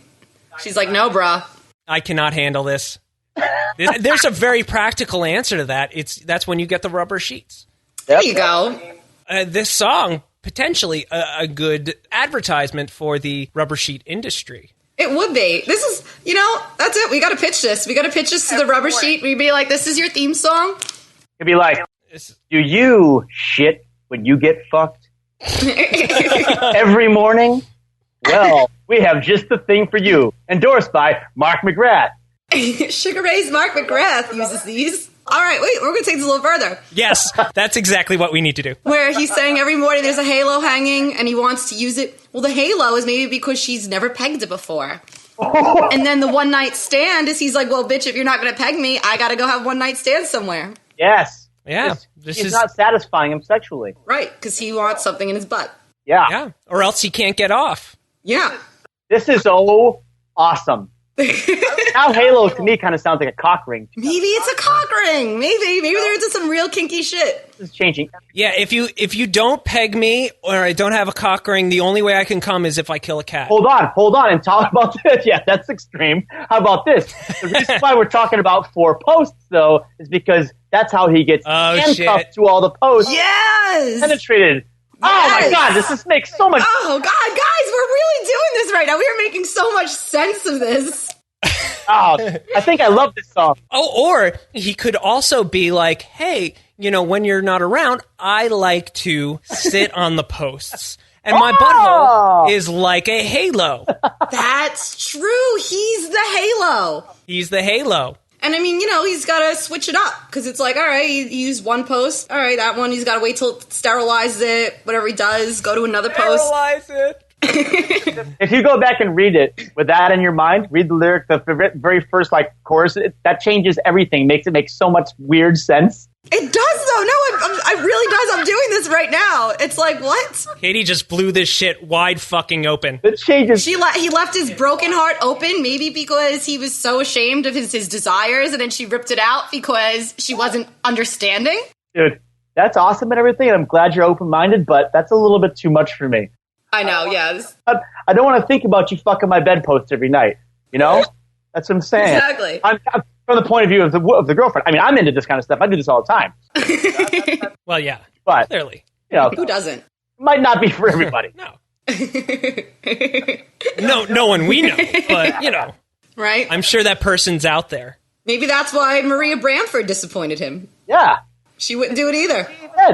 She's like, no, bruh. I cannot handle this. There's a very practical answer to that. That's when you get the rubber sheets. There you go. This song, potentially a good advertisement for the rubber sheet industry. It would be. This is, you know, that's it. We got to pitch this. We got to pitch this to the rubber sheet. We'd be like, this is your theme song. It'd be like, do you shit when you get fucked? Every morning? Well, we have just the thing for you. Endorsed by Mark McGrath. Sugar Ray's Mark McGrath uses these. All right, wait, we're going to take this a little further. Yes, that's exactly what we need to do. Where he's saying every morning there's a halo hanging and he wants to use it. Well, the halo is maybe because she's never pegged it before. And then the one night stand is he's like, well, bitch, if you're not going to peg me, I got to go have one night stand somewhere. Yes. Yeah. He's not satisfying him sexually. Right, because he wants something in his butt. Yeah. Yeah, or else he can't get off. Yeah. This is so awesome. Now Halo to me kind of sounds like a cock ring. Maybe it's a cock ring. Maybe they're into some real kinky shit. This is changing. Yeah, if you don't peg me or I don't have a cock ring, the only way I can come is if I kill a cat. Hold on, and talk about this. Yeah, that's extreme. How about this? The reason why we're talking about 4 posts, though, is because that's how he gets handcuffed to all the posts. Yes! Penetrated. Oh my god, this makes so much... Oh god, guys, we're really doing this right now. We are making so much sense of this. Oh, I think I love this song. Oh, or he could also be like, hey, you know, when you're not around, I like to sit on the posts. And my butthole is like a halo. That's true. He's the halo. He's the halo. And I mean, you know, he's got to switch it up because it's like, all right, he used one post. All right, that one, he's got to wait till it sterilizes it. Whatever he does, go to another post. Sterilize it. If you go back and read it with that in your mind, read the lyric, the very first chorus, that changes everything. Makes it make so much weird sense. It does, though. No, it really does. I'm doing this right now. It's like, what? Katie just blew this shit wide fucking open. It changes. He left his broken heart open, maybe because he was so ashamed of his desires, and then she ripped it out because she wasn't understanding. Dude, that's awesome and everything, and I'm glad you're open-minded, but that's a little bit too much for me. I know, yes. I don't want to think about you fucking my bedpost every night, you know? That's what I'm saying. Exactly. I'm from the point of view of the girlfriend. I mean, I'm into this kind of stuff. I do this all the time. Well, yeah, but clearly. You know, who doesn't? It might not be for everybody. No one we know, but, you know. Right? I'm sure that person's out there. Maybe that's why Maria Bamford disappointed him. Yeah. She wouldn't do it either.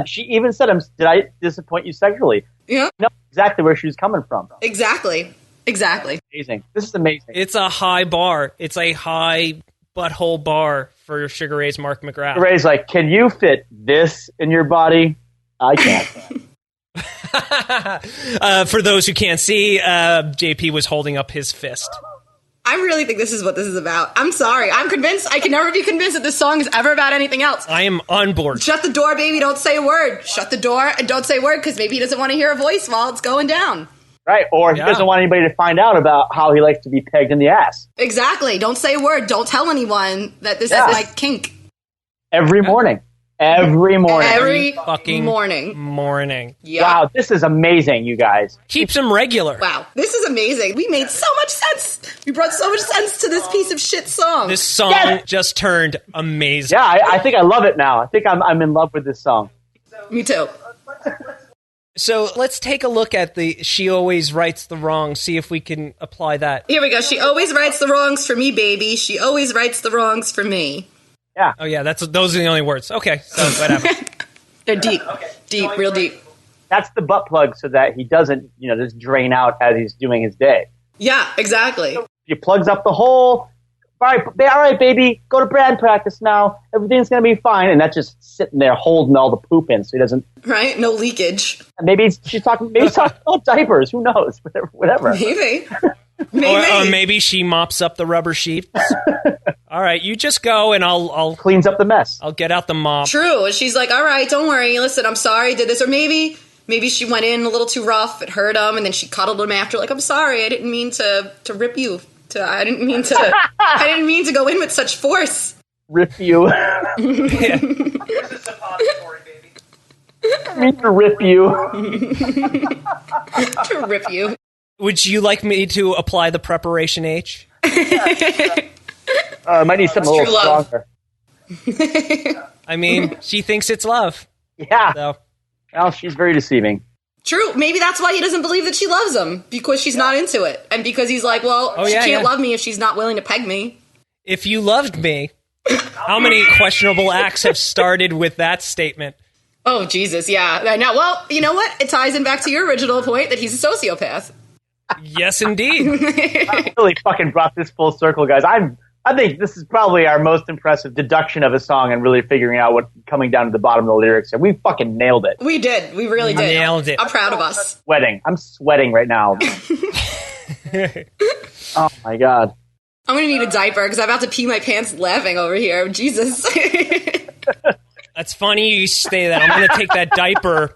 She even said, did I disappoint you sexually? Yeah. You know exactly where she was coming from. Exactly. Amazing. This is amazing. It's a high bar. It's a high butthole bar for Sugar Ray's Mark McGrath. Ray's like, can you fit this in your body? I can't. For those who can't see, JP was holding up his fist. I really think this is what this is about. I'm sorry. I'm convinced. I can never be convinced that this song is ever about anything else. I am on board. Shut the door, baby. Don't say a word. Shut the door and don't say a word because maybe he doesn't want to hear a voice while it's going down. Right, or he doesn't want anybody to find out about how he likes to be pegged in the ass. Exactly. Don't say a word. Don't tell anyone that this is my kink. Every morning. Every morning. Every fucking morning. Yeah. Wow, this is amazing, you guys. Keeps him regular. Wow, this is amazing. We made so much sense. We brought so much sense to this piece of shit song. This song just turned amazing. Yeah, I think I love it now. I think I'm in love with this song. Me too. So let's take a look at the She Always Rights the Wrongs, see if we can apply that. Here we go. She always writes the wrongs for me, baby. She always writes the wrongs for me. Yeah. Oh, yeah, those are the only words. Okay, so whatever. They're deep. Deep, real deep. That's the butt plug so that he doesn't, just drain out as he's doing his day. Yeah, exactly. He plugs up the hole. All right, baby, go to band practice now. Everything's going to be fine. And that's just sitting there holding all the poop in so he doesn't... Right? No leakage. Maybe he's talking about diapers. Who knows? Whatever. Maybe. Or maybe she mops up the rubber sheets. All right, you just go and I'll cleans up the mess. I'll get out the mop. True. And she's like, all right, don't worry. Listen, I'm sorry I did this. Or maybe she went in a little too rough. It hurt him. And then she cuddled him after. Like, I'm sorry. I didn't mean to rip you. I didn't mean to go in with such force. Rip you. Yeah. It's a suppository, baby. I mean to rip you. To rip you. Would you like me to apply the preparation H? Might need something a little stronger. I mean, she thinks it's love. Yeah. So. Well, she's very deceiving. True. Maybe that's why he doesn't believe that she loves him, because she's not into it. And because he's like, well, she can't love me if she's not willing to peg me. If you loved me, how many questionable acts have started with that statement? Oh, Jesus, yeah. I know. Well, you know what? It ties in back to your original point that he's a sociopath. Yes, indeed. I really fucking brought this full circle, guys. I think this is probably our most impressive deduction of a song and really figuring out what coming down to the bottom of the lyrics. And we fucking nailed it. We did. We really did. Nailed it. I'm proud of us. Sweating. I'm sweating right now. Oh, my God. I'm going to need a diaper because I'm about to pee my pants laughing over here. Jesus. That's funny you say that. I'm going to take that diaper.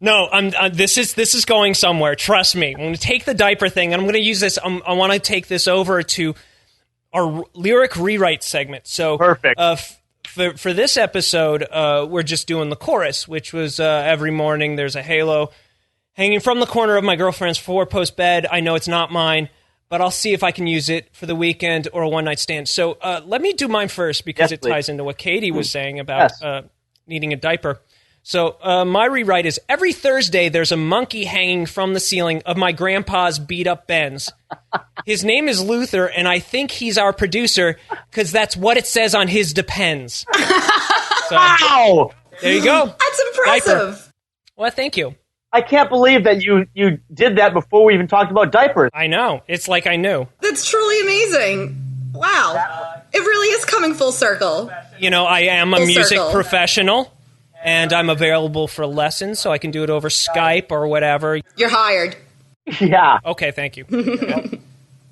No, this is going somewhere. Trust me. I'm going to take the diaper thing, and I'm going to use this. I want to take this over to our lyric rewrite segment. So perfect. For this episode, we're just doing the chorus, which was every morning there's a halo hanging from the corner of my girlfriend's four-post bed. I know it's not mine, but I'll see if I can use it for the weekend or a one-night stand. So let me do mine first because it ties into what Katy was saying about needing a diaper. So my rewrite is, every Thursday there's a monkey hanging from the ceiling of my grandpa's beat-up Benz. His name is Luther, and I think he's our producer because that's what it says on his Depends. So, wow! There you go. That's impressive. Diaper. Well, thank you. I can't believe that you did that before we even talked about diapers. I know. It's like I knew. That's truly amazing. Wow. It really is coming full circle. You know, I am a music professional. And I'm available for lessons, so I can do it over Skype or whatever. You're hired. Yeah. Okay, thank you.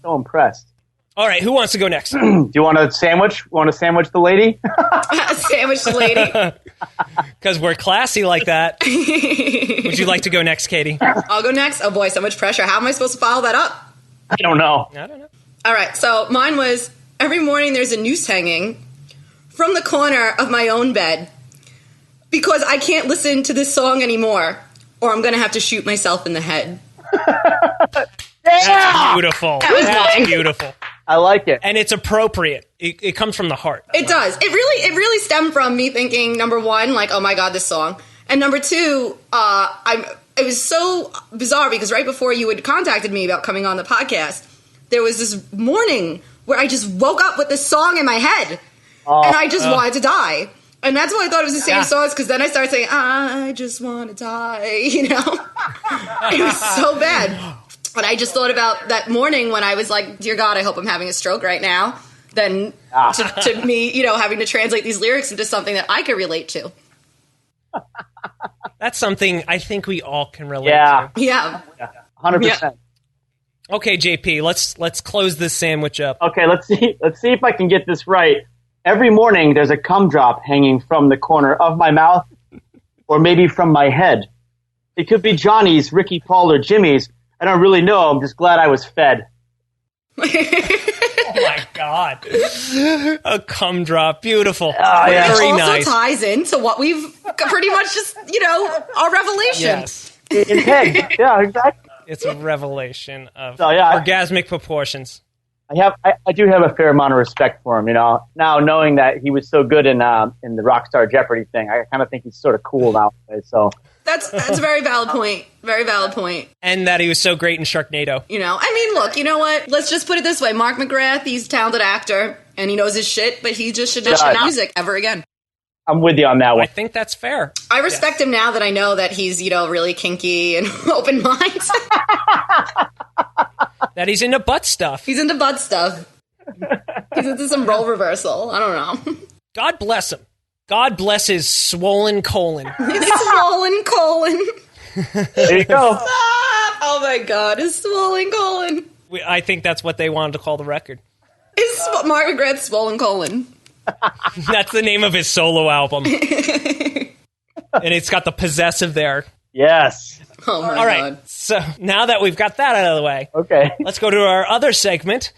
So impressed. All right, who wants to go next? Do you want a sandwich? Want to sandwich the lady? Sandwich the lady. Because we're classy like that. Would you like to go next, Katy? I'll go next. Oh boy, so much pressure. How am I supposed to follow that up? I don't know. All right, so mine was, every morning there's a noose hanging from the corner of my own bed. Because I can't listen to this song anymore, or I'm going to have to shoot myself in the head. That's beautiful. That's beautiful. I like it. And it's appropriate. It comes from the heart. It does. It really stemmed from me thinking, number one, like, oh my God, this song. And number two, it was so bizarre because right before you had contacted me about coming on the podcast, there was this morning where I just woke up with this song in my head. And I just wanted to die. And that's why I thought it was the same song, because then I started saying, I just want to die, you know? It was so bad. And I just thought about that morning when I was like, dear God, I hope I'm having a stroke right now. than to me, having to translate these lyrics into something that I could relate to. That's something I think we all can relate Yeah. to. Yeah. 100%. Okay, JP, let's close this sandwich up. Okay, let's see if I can get this right. Every morning there's a cum drop hanging from the corner of my mouth or maybe from my head. It could be Johnny's, Ricky, Paul, or Jimmy's. I don't really know. I'm just glad I was fed. Oh my God. A cum drop. Beautiful. Yeah. Very It also nice. ties into what we've pretty much just, our revelation. Yes. In head. Yeah, exactly. It's a revelation of So, yeah, orgasmic proportions. I do have a fair amount of respect for him, Now knowing that he was so good in the Rockstar Jeopardy thing, I kind of think he's sort of cool now. So That's a very valid point. Very valid point. And that he was so great in Sharknado. Look, you know what? Let's just put it this way. Mark McGrath, he's a talented actor, and he knows his shit, but he just should not do music ever again. I'm with you on that I one. think that's fair. I respect him now that I know that he's, really kinky and open minded. That he's into butt stuff. He's into butt stuff. He's into some role reversal. I don't know. God bless him. God bless his swollen colon. His swollen colon. There you go. Oh my God, his swollen colon. I think that's what they wanted to call the record. Mark McGrath's swollen colon. That's the name of his solo album. And it's got the possessive there. Yes. Oh my All right. God. So now that we've got that out of the way, Okay. let's go to our other segment.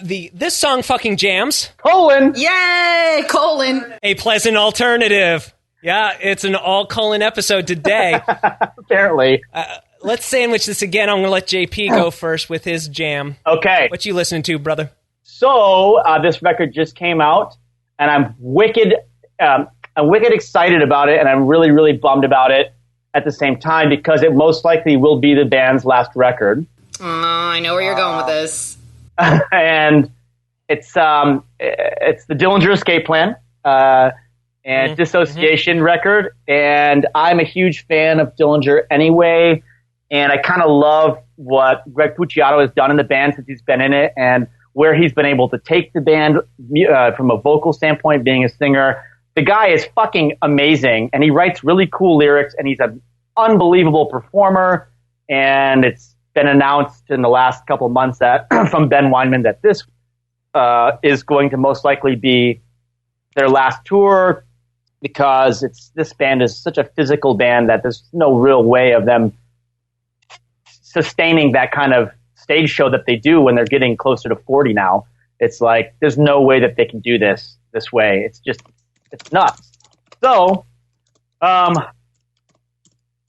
This song fucking jams. Colon. Yay, colon. A pleasant alternative. Yeah, it's an all colon episode today. Apparently. Let's sandwich this again. I'm going to let JP go first with his jam. Okay. What you listening to, brother? So this record just came out, and I'm wicked excited about it, and I'm really, really bummed about it at the same time because it most likely will be the band's last record. I know where you're going with this. And it's the Dillinger Escape Plan and Dissociation record, and I'm a huge fan of Dillinger anyway, and I kind of love what Greg Puciato has done in the band since he's been in it, and where he's been able to take the band from a vocal standpoint, being a singer. The guy is fucking amazing, and he writes really cool lyrics, and he's an unbelievable performer, and it's been announced in the last couple of months that from Ben Weinman that this is going to most likely be their last tour because this band is such a physical band that there's no real way of them sustaining that kind of stage show that they do when they're getting closer to 40 now. It's like there's no way that they can do this way. It's nuts. So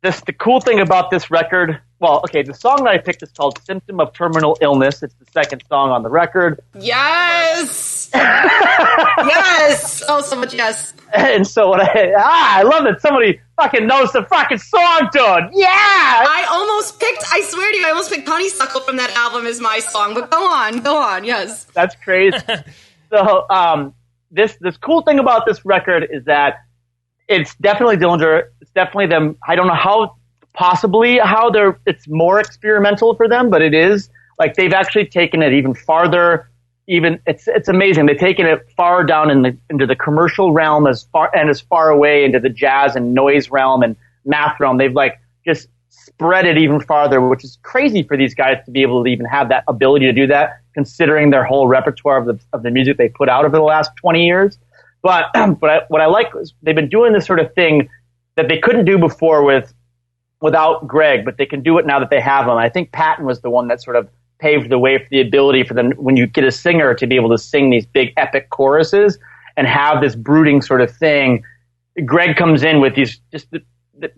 the cool thing about this record, the song that I picked is called Symptom of Terminal Illness. It's the second song on the record. Yes! Yes! Oh, so much yes. And so I love that somebody fucking knows the fucking song, dude. Yeah! I swear to you, I almost picked Honeysuckle from that album as my song, but go on, yes. That's crazy. So, this cool thing about this record is that it's definitely Dillinger. It's definitely them. I don't know how it's more experimental for them, but it is. Like, they've actually taken it even farther. It's amazing. They've taken it far down into the commercial realm as far away into the jazz and noise realm and math realm. They've just spread it even farther, which is crazy for these guys to be able to even have that ability to do that, considering their whole repertoire of the music they put out over the last 20 years. But what I like is they've been doing this sort of thing that they couldn't do before without Greg, but they can do it now that they have him. I think Patton was the one that sort of paved the way for the ability for them, when you get a singer, to be able to sing these big epic choruses and have this brooding sort of thing. Greg comes in with these just the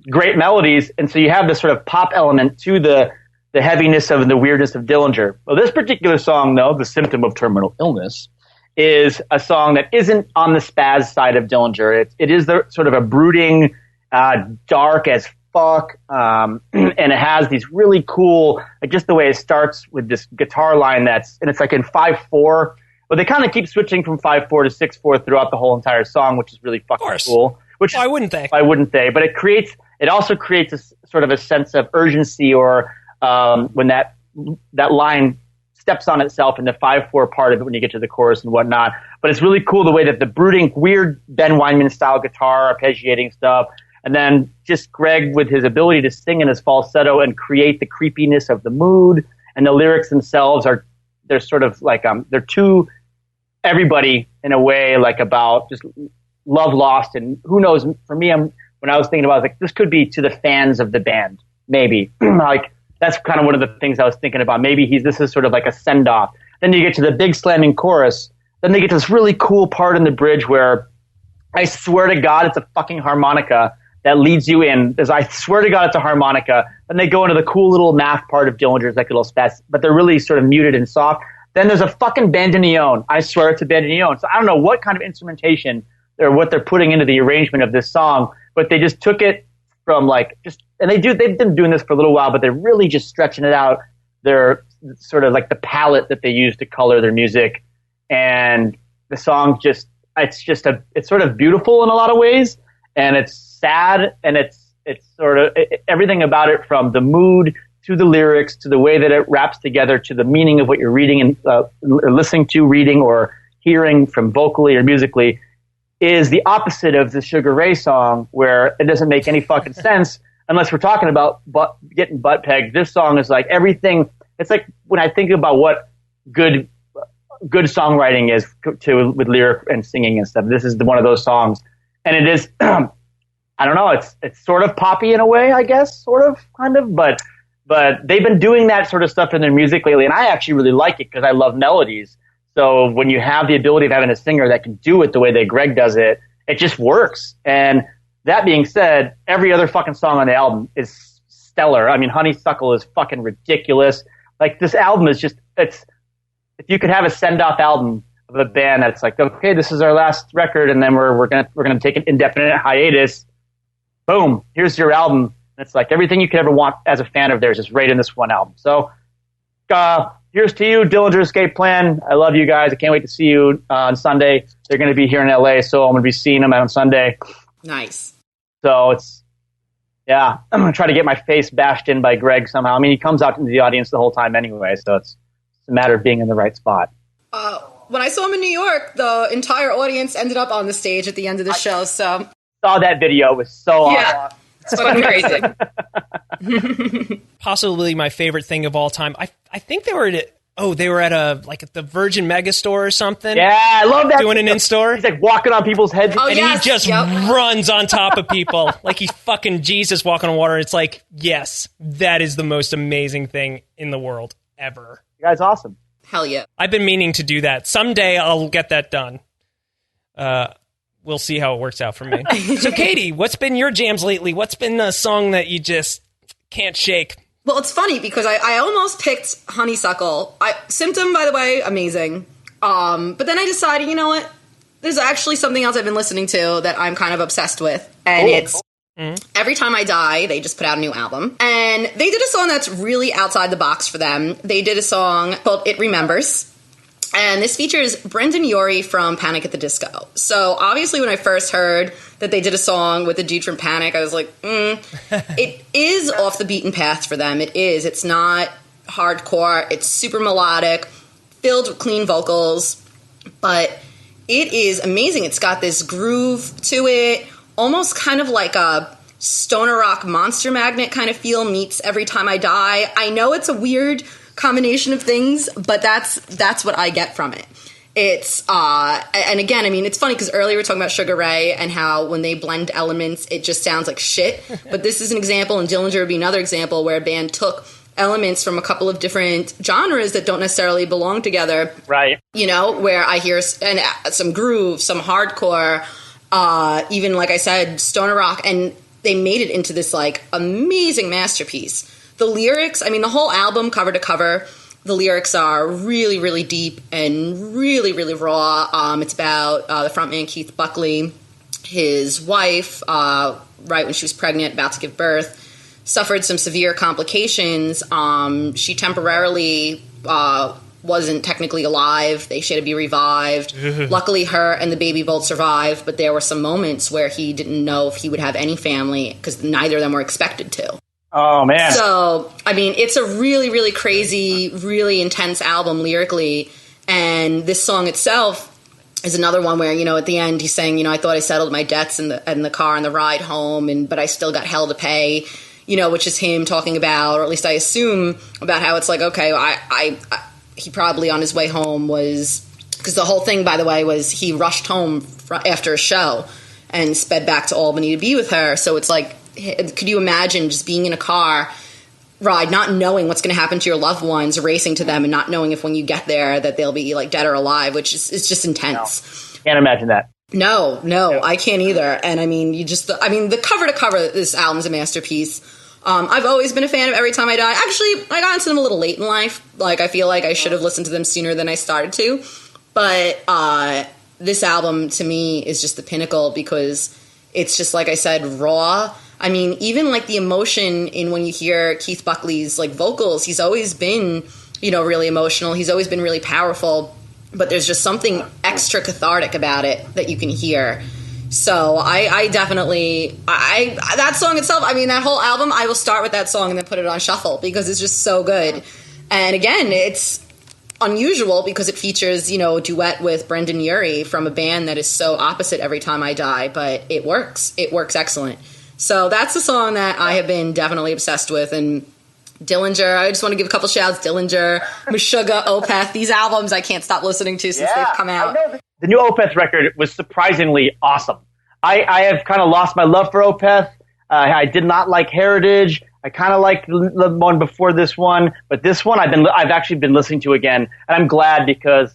great melodies, and so you have this sort of pop element to the heaviness of the weirdness of Dillinger. Well, this particular song, though, The Symptom of Terminal Illness, is a song that isn't on the spaz side of Dillinger. It is the sort of a brooding, dark as fuck, and it has these really cool, just the way it starts with this guitar line and it's like in 5/4, but they kind of keep switching from 5/4 to 6/4 throughout the whole entire song, which is really fucking cool. Which why wouldn't they? Why wouldn't they? But it also creates a sort of a sense of urgency, or when that line steps on itself in the 5/4 part of it when you get to the chorus and whatnot. But it's really cool the way that the brooding, weird Ben Weinman style guitar, arpeggiating stuff, and then just Greg with his ability to sing in his falsetto and create the creepiness of the mood. And the lyrics themselves they're sort of like, they're to everybody in a way, like about just love lost. And who knows, for me, when I was thinking about it, I was like, this could be to the fans of the band, maybe. Like, that's kind of one of the things I was thinking about. Maybe this is sort of like a send-off. Then you get to the big slamming chorus. Then they get to this really cool part in the bridge where I swear to God it's a fucking harmonica that leads you in. I swear to God it's a harmonica. Then they go into the cool little math part of Dillinger's, like little spats, but they're really sort of muted and soft. Then there's a fucking bandoneon. I swear it's a bandoneon. So I don't know what kind of instrumentation or what they're putting into the arrangement of this song, but they just took it from they've been doing this for a little while, but they're really just stretching it out. They're sort of like the palette that they use to color their music. And the song it's sort of beautiful in a lot of ways, and it's sad, and it's sort of everything about it, from the mood to the lyrics to the way that it wraps together to the meaning of what you're reading and or listening to, reading or hearing from vocally or musically, is the opposite of the Sugar Ray song, where it doesn't make any fucking sense unless we're talking about getting butt pegged. This song is like everything. It's like when I think about what good songwriting is with lyric and singing and stuff. This is one of those songs, and it is. I don't know. It's sort of poppy in a way, I guess, sort of, kind of, but they've been doing that sort of stuff in their music lately, and I actually really like it because I love melodies. So when you have the ability of having a singer that can do it the way that Greg does it, it just works. And that being said, every other fucking song on the album is stellar. I mean, Honeysuckle is fucking ridiculous. Like, this album is just, if you could have a send-off album of a band that's like, okay, this is our last record, and then we're gonna take an indefinite hiatus. Boom, here's your album. And it's like everything you could ever want as a fan of theirs is right in this one album. So, here's to you, Dillinger Escape Plan. I love you guys. I can't wait to see you on Sunday. They're going to be here in LA, so I'm going to be seeing them on Sunday. Nice. So I'm going to try to get my face bashed in by Greg somehow. I mean, he comes out into the audience the whole time anyway, so it's a matter of being in the right spot. When I saw him in New York, the entire audience ended up on the stage at the end of the show. So saw that video. It was so awesome. It's fucking crazy. Possibly my favorite thing of all time. I think they were at the Virgin Megastore or something. Yeah, I love that. Doing an in-store. He's like walking on people's heads. Oh, and yes, he just runs on top of people like he's fucking Jesus walking on water. It's like, yes, that is the most amazing thing in the world ever. You guys awesome. Hell yeah. I've been meaning to do that. Someday I'll get that done. We'll see how it works out for me. So, Katie, what's been your jams lately? What's been the song that you just can't shake? Well, it's funny because I almost picked Honeysuckle. Symptom, by the way, amazing. But then I decided, you know what? There's actually something else I've been listening to that I'm kind of obsessed with. And it's Every Time I Die. They just put out a new album. And they did a song that's really outside the box for them. They did a song called It Remembers. And this features Brendan Urie from Panic at the Disco. So obviously when I first heard that they did a song with a dude from Panic, I was like, It is off the beaten path for them. It is. It's not hardcore. It's super melodic, filled with clean vocals. But it is amazing. It's got this groove to it, almost kind of like a stoner rock Monster Magnet kind of feel meets Every Time I Die. I know it's a weird combination of things, but that's what I get from it. It's and again, I mean, it's funny because earlier we were talking about Sugar Ray and how when they blend elements it just sounds like shit, but this is an example, and Dillinger would be another example where a band took elements from a couple of different genres that don't necessarily belong together, right? You know, where I hear some groove, some hardcore, even like I said, stoner rock, and they made it into this like amazing masterpiece. The lyrics, I mean, the whole album, cover to cover, the lyrics are really, really deep and really, really raw. It's about the frontman, Keith Buckley. His wife, right when she was pregnant, about to give birth, suffered some severe complications. She temporarily wasn't technically alive. She had to be revived. Luckily, her and the baby both survived, but there were some moments where he didn't know if he would have any family because neither of them were expected to. Oh, man. So, I mean, it's a really, really crazy, really intense album lyrically. And this song itself is another one where, at the end he's saying, I thought I settled my debts in the car on the ride home, but I still got hell to pay, which is him talking about, or at least I assume, about how it's like, okay, he probably on his way home was, because the whole thing, by the way, was he rushed home after a show and sped back to Albany to be with her. So it's like, could you imagine just being in a car ride, not knowing what's going to happen to your loved ones, racing to them and not knowing if when you get there that they'll be like dead or alive, which is it's just intense. No, can't imagine that. No, I can't either. And I mean, the cover to cover, this album's a masterpiece. I've always been a fan of Every Time I Die. Actually, I got into them a little late in life. Like, I feel like I should have listened to them sooner than I started to. But this album, to me, is just the pinnacle because it's just, like I said, raw. I mean, even like the emotion in when you hear Keith Buckley's like vocals, he's always been, really emotional. He's always been really powerful, but there's just something extra cathartic about it that you can hear. So I definitely, that song itself, I mean, that whole album, I will start with that song and then put it on shuffle because it's just so good. And again, it's unusual because it features, a duet with Brendan Urie from a band that is so opposite Every Time I Die, but it works. It works excellent. So that's the song that I have been definitely obsessed with. And Dillinger, I just want to give a couple shouts. Dillinger, Meshuggah, Opeth. These albums I can't stop listening to since they've come out. The new Opeth record was surprisingly awesome. I have kind of lost my love for Opeth. I did not like Heritage. I kind of liked the one before this one, but this one I've actually been listening to again, and I'm glad because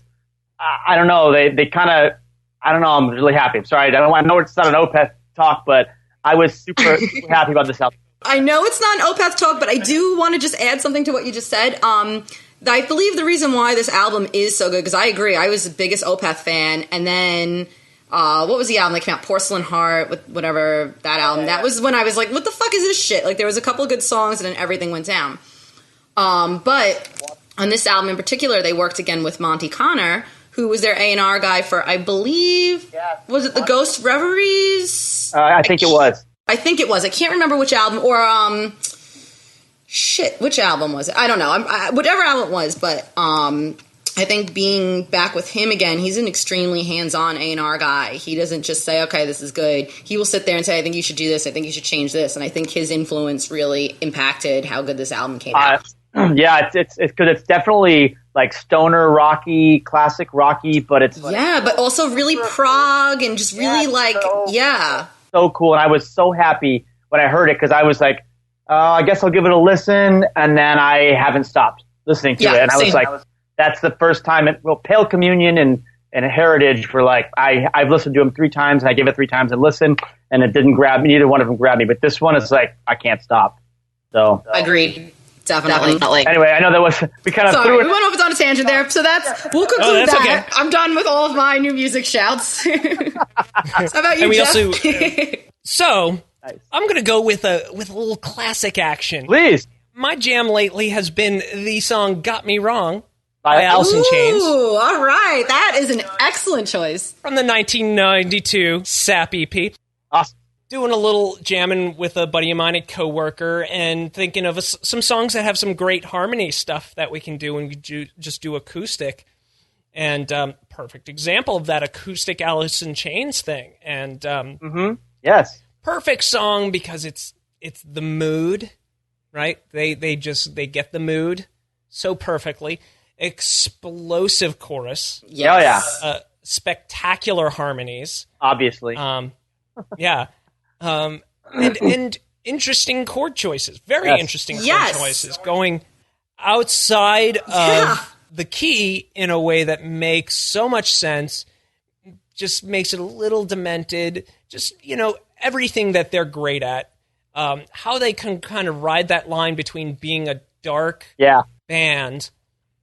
I don't know, they kind of, I don't know, I'm really happy. I'm sorry, I know it's not an Opeth talk, but I was super happy about this album. I know it's not an Opeth talk, but I do want to just add something to what you just said. I believe the reason why this album is so good, because I agree, I was the biggest Opeth fan, and then what was the album that came out? Porcelain Heart, with whatever that album. That was when I was like, what the fuck is this shit? Like, there was a couple of good songs, and then everything went down. But on this album in particular, they worked again with Monty Connor, who was their A&R guy for, I believe, was it the Ghost Reveries? I think it was. I think it was. I can't remember which album, or, which album was it? I don't know. Whatever album it was, but I think being back with him again, he's an extremely hands-on A&R guy. He doesn't just say, okay, this is good. He will sit there and say, I think you should do this. I think you should change this. And I think his influence really impacted how good this album came out. Yeah, it's because it's definitely like stoner rocky, classic rocky, but it's but also really prog and just really so cool. And I was so happy when I heard it because I was like, I guess I'll give it a listen, and then I haven't stopped listening to it. And I was like, that's the first time. Pale Communion and Heritage were like, I've listened to them 3 times, and I gave it 3 times and listened, and it didn't grab me. Neither one of them grabbed me. But this one is like, I can't stop. So agreed. Definitely. Anyway, I know that was, we kind of threw it. We went off on a tangent there, so we'll conclude that. Okay. I'm done with all of my new music shouts. How about you, Jeff? So, nice. I'm going to go with a little classic action. Please. My jam lately has been the song "Got Me Wrong" by Alice in Chains. Ooh, all right. That is an excellent choice. From the 1992 Sap EP. Awesome. Doing a little jamming with a buddy of mine, a coworker, and thinking of some songs that have some great harmony stuff that we can do when we just do acoustic. And perfect example of that acoustic Alice in Chains thing. And yes, perfect song because it's the mood, right? They get the mood so perfectly. Explosive chorus. Yes. Oh yeah. Spectacular harmonies. Obviously. Yeah. And interesting chord choices. Very interesting chord choices. Going outside of the key in a way that makes so much sense. Just makes it a little demented. Just, everything that they're great at. How they can kind of ride that line between being a dark band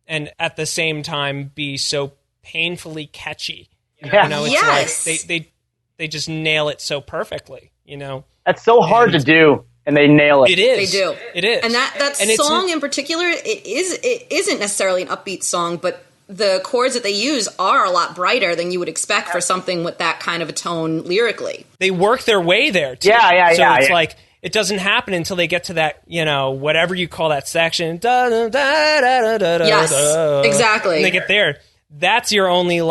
and at the same time be so painfully catchy. It's like they just nail it so perfectly. That's so hard to do, and they nail it. It is. They do. It is. And that song in particular, it isn't necessarily an upbeat song, but the chords that they use are a lot brighter than you would expect for something with that kind of a tone lyrically. They work their way there, too. Yeah. So it's like, it doesn't happen until they get to that, whatever you call that section. Da, da, da, da, da, da, Yes, da. exactly. And they get there. That's your only,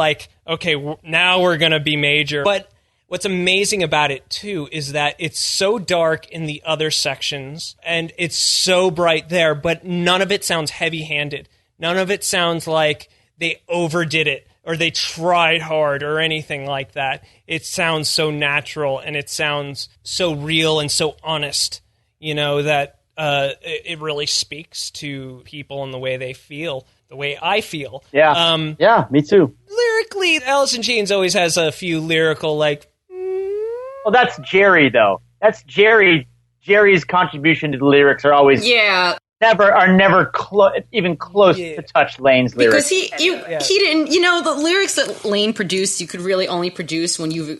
okay, now we're going to be major. But what's amazing about it, too, is that it's so dark in the other sections, and it's so bright there, but none of it sounds heavy-handed. None of it sounds like they overdid it, or they tried hard, or anything like that. It sounds so natural, and it sounds so real and so honest, that it really speaks to people and the way they feel. The way I feel. Yeah. Yeah, me too. Lyrically, Alice in Chains always has a few lyrical, Well, that's Jerry, though. That's Jerry. Jerry's contribution to the lyrics are always never even close to touch Lane's lyrics. Because he didn't, the lyrics that Lane produced, you could really only produce when you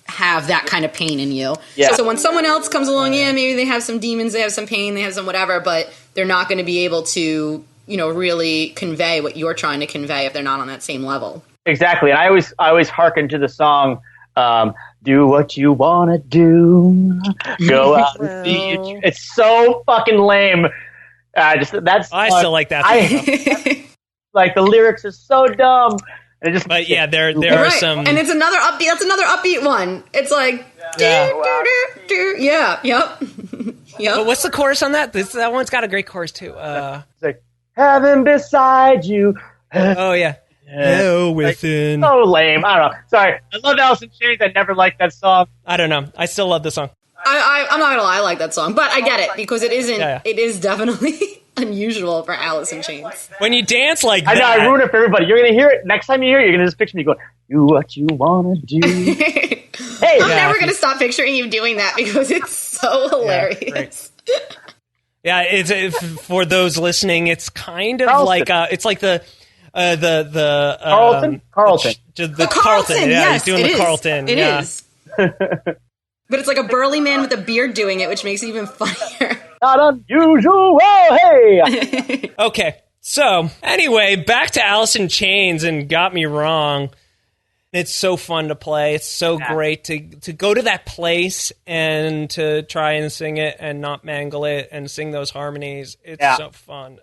have that kind of pain in you. Yeah. So when someone else comes along, maybe they have some demons, they have some pain, they have some whatever, but they're not going to be able to really convey what you're trying to convey if they're not on that same level. Exactly. And I always hearken to the song, do what you want to do. Go out and see it. It's so fucking lame. I still like that song. Like, the lyrics are so dumb. And it just, but yeah, there are some... And it's another upbeat, that's another upbeat one. It's like... Yep. But what's the chorus on that? That one's got a great chorus, too. It's like, heaven beside you. Oh, yeah. Hell within. So lame. I don't know. Sorry. I love Alice in Chains. I never liked that song. I don't know. I still love the song. I'm not gonna lie, I like that song, but I get it because it isn't. Yeah. It is definitely unusual for Alice in Chains. When you dance like that, I know. I ruined it for everybody. You're gonna hear it next time you hear it. You're gonna just picture me going, "Do what you wanna do." Hey, I'm never gonna stop picturing you doing that because it's so hilarious. Yeah, it's for those listening. It's kind of Carlton. it's like the Carlton. The Carlton. Yeah, yes, he's doing the Carlton. It is. But it's like a burly man with a beard doing it, which makes it even funnier. Not unusual. Hey. Okay, so anyway, back to Alice in Chains and Got Me Wrong. It's so fun to play. It's so great to go to that place and to try and sing it and not mangle it and sing those harmonies. It's so fun.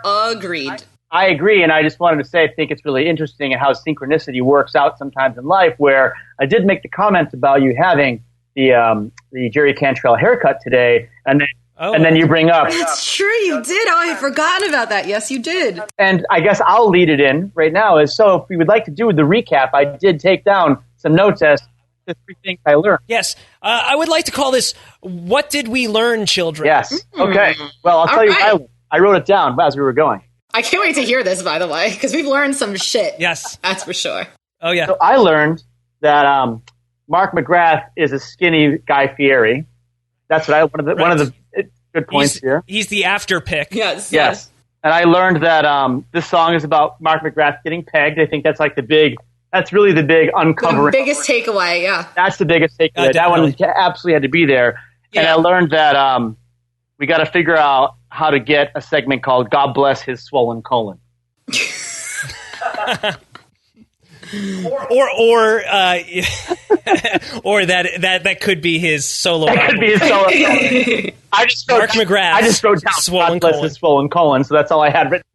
Agreed. I agree, and I just wanted to say I think it's really interesting how synchronicity works out sometimes in life, where I did make the comment about you having the Jerry Cantrell haircut today, and then you bring up... That's true, you did. Oh, I had forgotten about that. Yes, you did. And I guess I'll lead it in right now. So if we would like to do the recap, I did take down some notes as the 3 things I learned. Yes. I would like to call this, What Did We Learn, Children? Yes. Okay. Well, I'll tell you what I wrote it down as we were going. I can't wait to hear this, by the way, because we've learned some shit. Yes. That's for sure. Oh, yeah. So I learned that Mark McGrath is a skinny Guy Fieri. That's what one of the good points here. He's the after pick. Yes. And I learned that this song is about Mark McGrath getting pegged. I think that's like that's really the big uncovering. The biggest takeaway, yeah. That's the biggest takeaway. That one absolutely had to be there. Yeah. And I learned that we got to figure out how to get a segment called God Bless His Swollen Colon. or that could be his solo. That could be his solo. Mark McGrath. I just wrote down swollen God Bless His Swollen Colon, so that's all I had written.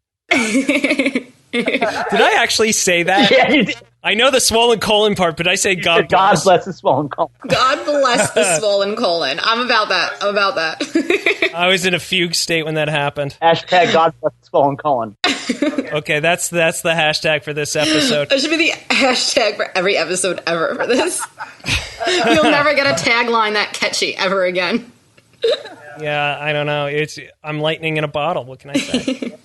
Did I actually say that? Yeah, you did. I know the swollen colon part, but I say God bless. God bless the swollen colon. God bless the swollen colon. I'm about that. I was in a fugue state when that happened. Hashtag God bless the swollen colon. Okay, that's the hashtag for this episode. That should be the hashtag for every episode ever for this. You'll never get a tagline that catchy ever again. Yeah, I don't know. I'm lightning in a bottle. What can I say?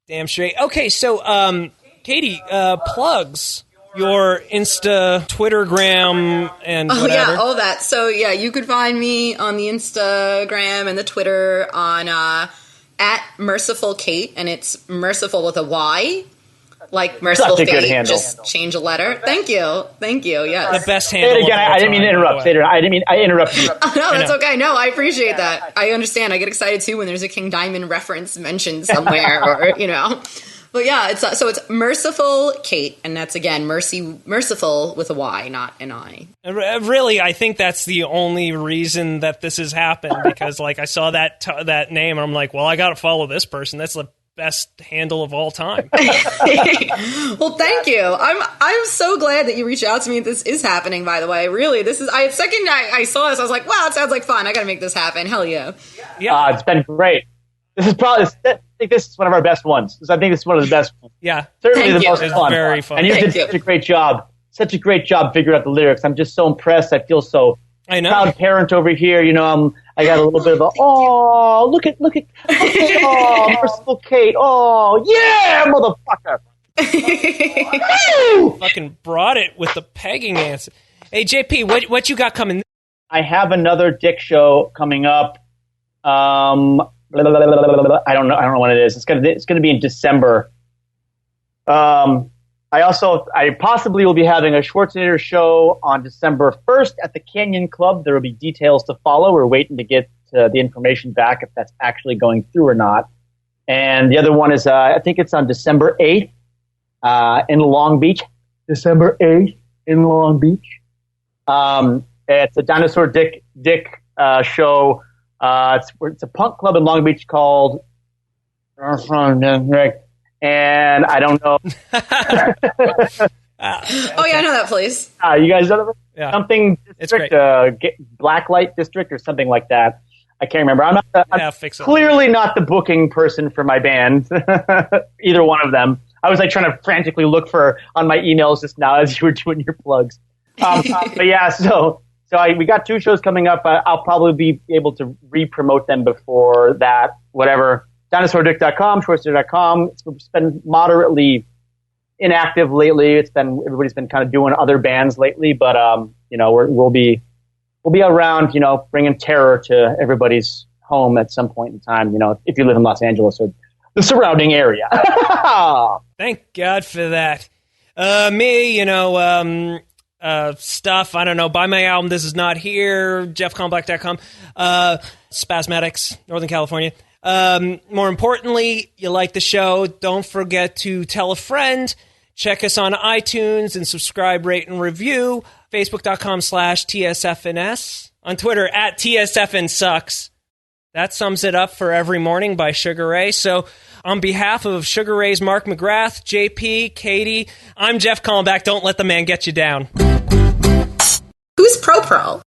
Damn straight. Okay, so Katie, plugs your Insta, Twittergram, and whatever. Oh yeah, all that. So yeah, you could find me on the Instagram and the Twitter on at Merciful Kate, and it's merciful with a Y. Like Merciful Such a good Fate, handle. just change a letter. Thank you. Yes. The best handle. Say it again. I didn't mean to interrupt. I interrupted you. No, that's okay. No, I appreciate that. I understand. I get excited too when there's a King Diamond reference mentioned somewhere, or But yeah, it's Merciful Kate, and that's again merciful with a Y, not an I. Really, I think that's the only reason that this has happened, because like I saw that name and I'm like, well, I got to follow this person. That's the best handle of all time. Well, thank you. I'm so glad that you reached out to me. This is happening, by the way. Really, this is. I saw this, I was like, wow, it sounds like fun. I got to make this happen. Hell yeah. Yeah, it's been great. This is probably. I think this is one of our best ones. I think this is one of the best ones. Yeah, certainly Thank the most you. fun. Very fun. And you did such a great job. Such a great job figuring out the lyrics. I'm just so impressed. I feel so I know. proud parent over here. You know, I got a little bit of a look at oh, Merciful Kate. Oh yeah, motherfucker. Fucking brought it with the pegging answer. Hey JP, what you got coming? I have another Dick show coming up. I don't know when it is. It's gonna be in December. I possibly will be having a Schwarzenegger show on December 1st at the Canyon Club. There will be details to follow. We're waiting to get the information back if that's actually going through or not. And the other one is, I think it's on December 8th in Long Beach. December 8th in Long Beach. It's a Dinosaur Dick show. It's a punk club in Long Beach called... And I don't know. Oh yeah, I know that place. You guys know that? Yeah. Something It's district, great. Blacklight District or something like that. I can't remember. I'm Fix it. clearly not the booking person for my band. Either one of them. I was like trying to frantically look on my emails just now as you were doing your plugs. But yeah, so we got 2 shows coming up. I'll probably be able to re-promote them before that. Whatever. DinosaurDick.com, Schwarzenegger.com. It's been moderately inactive lately. Everybody's been kind of doing other bands lately, but we'll be around, bringing terror to everybody's home at some point in time. If you live in Los Angeles or the surrounding area. Thank God for that. Stuff, I don't know, buy my album, This Is Not Here, JeffConblack.com, Spasmatics, Northern California. More importantly, you like the show, don't forget to tell a friend, check us on iTunes and subscribe, rate, and review, Facebook.com/TSFnS, on Twitter @TSFnSucks. That sums it up for Every Morning by Sugar Ray. So on behalf of Sugar Ray's Mark McGrath, JP, Katie, I'm Jeff Callenbach. Don't let the man get you down. Who's Pro?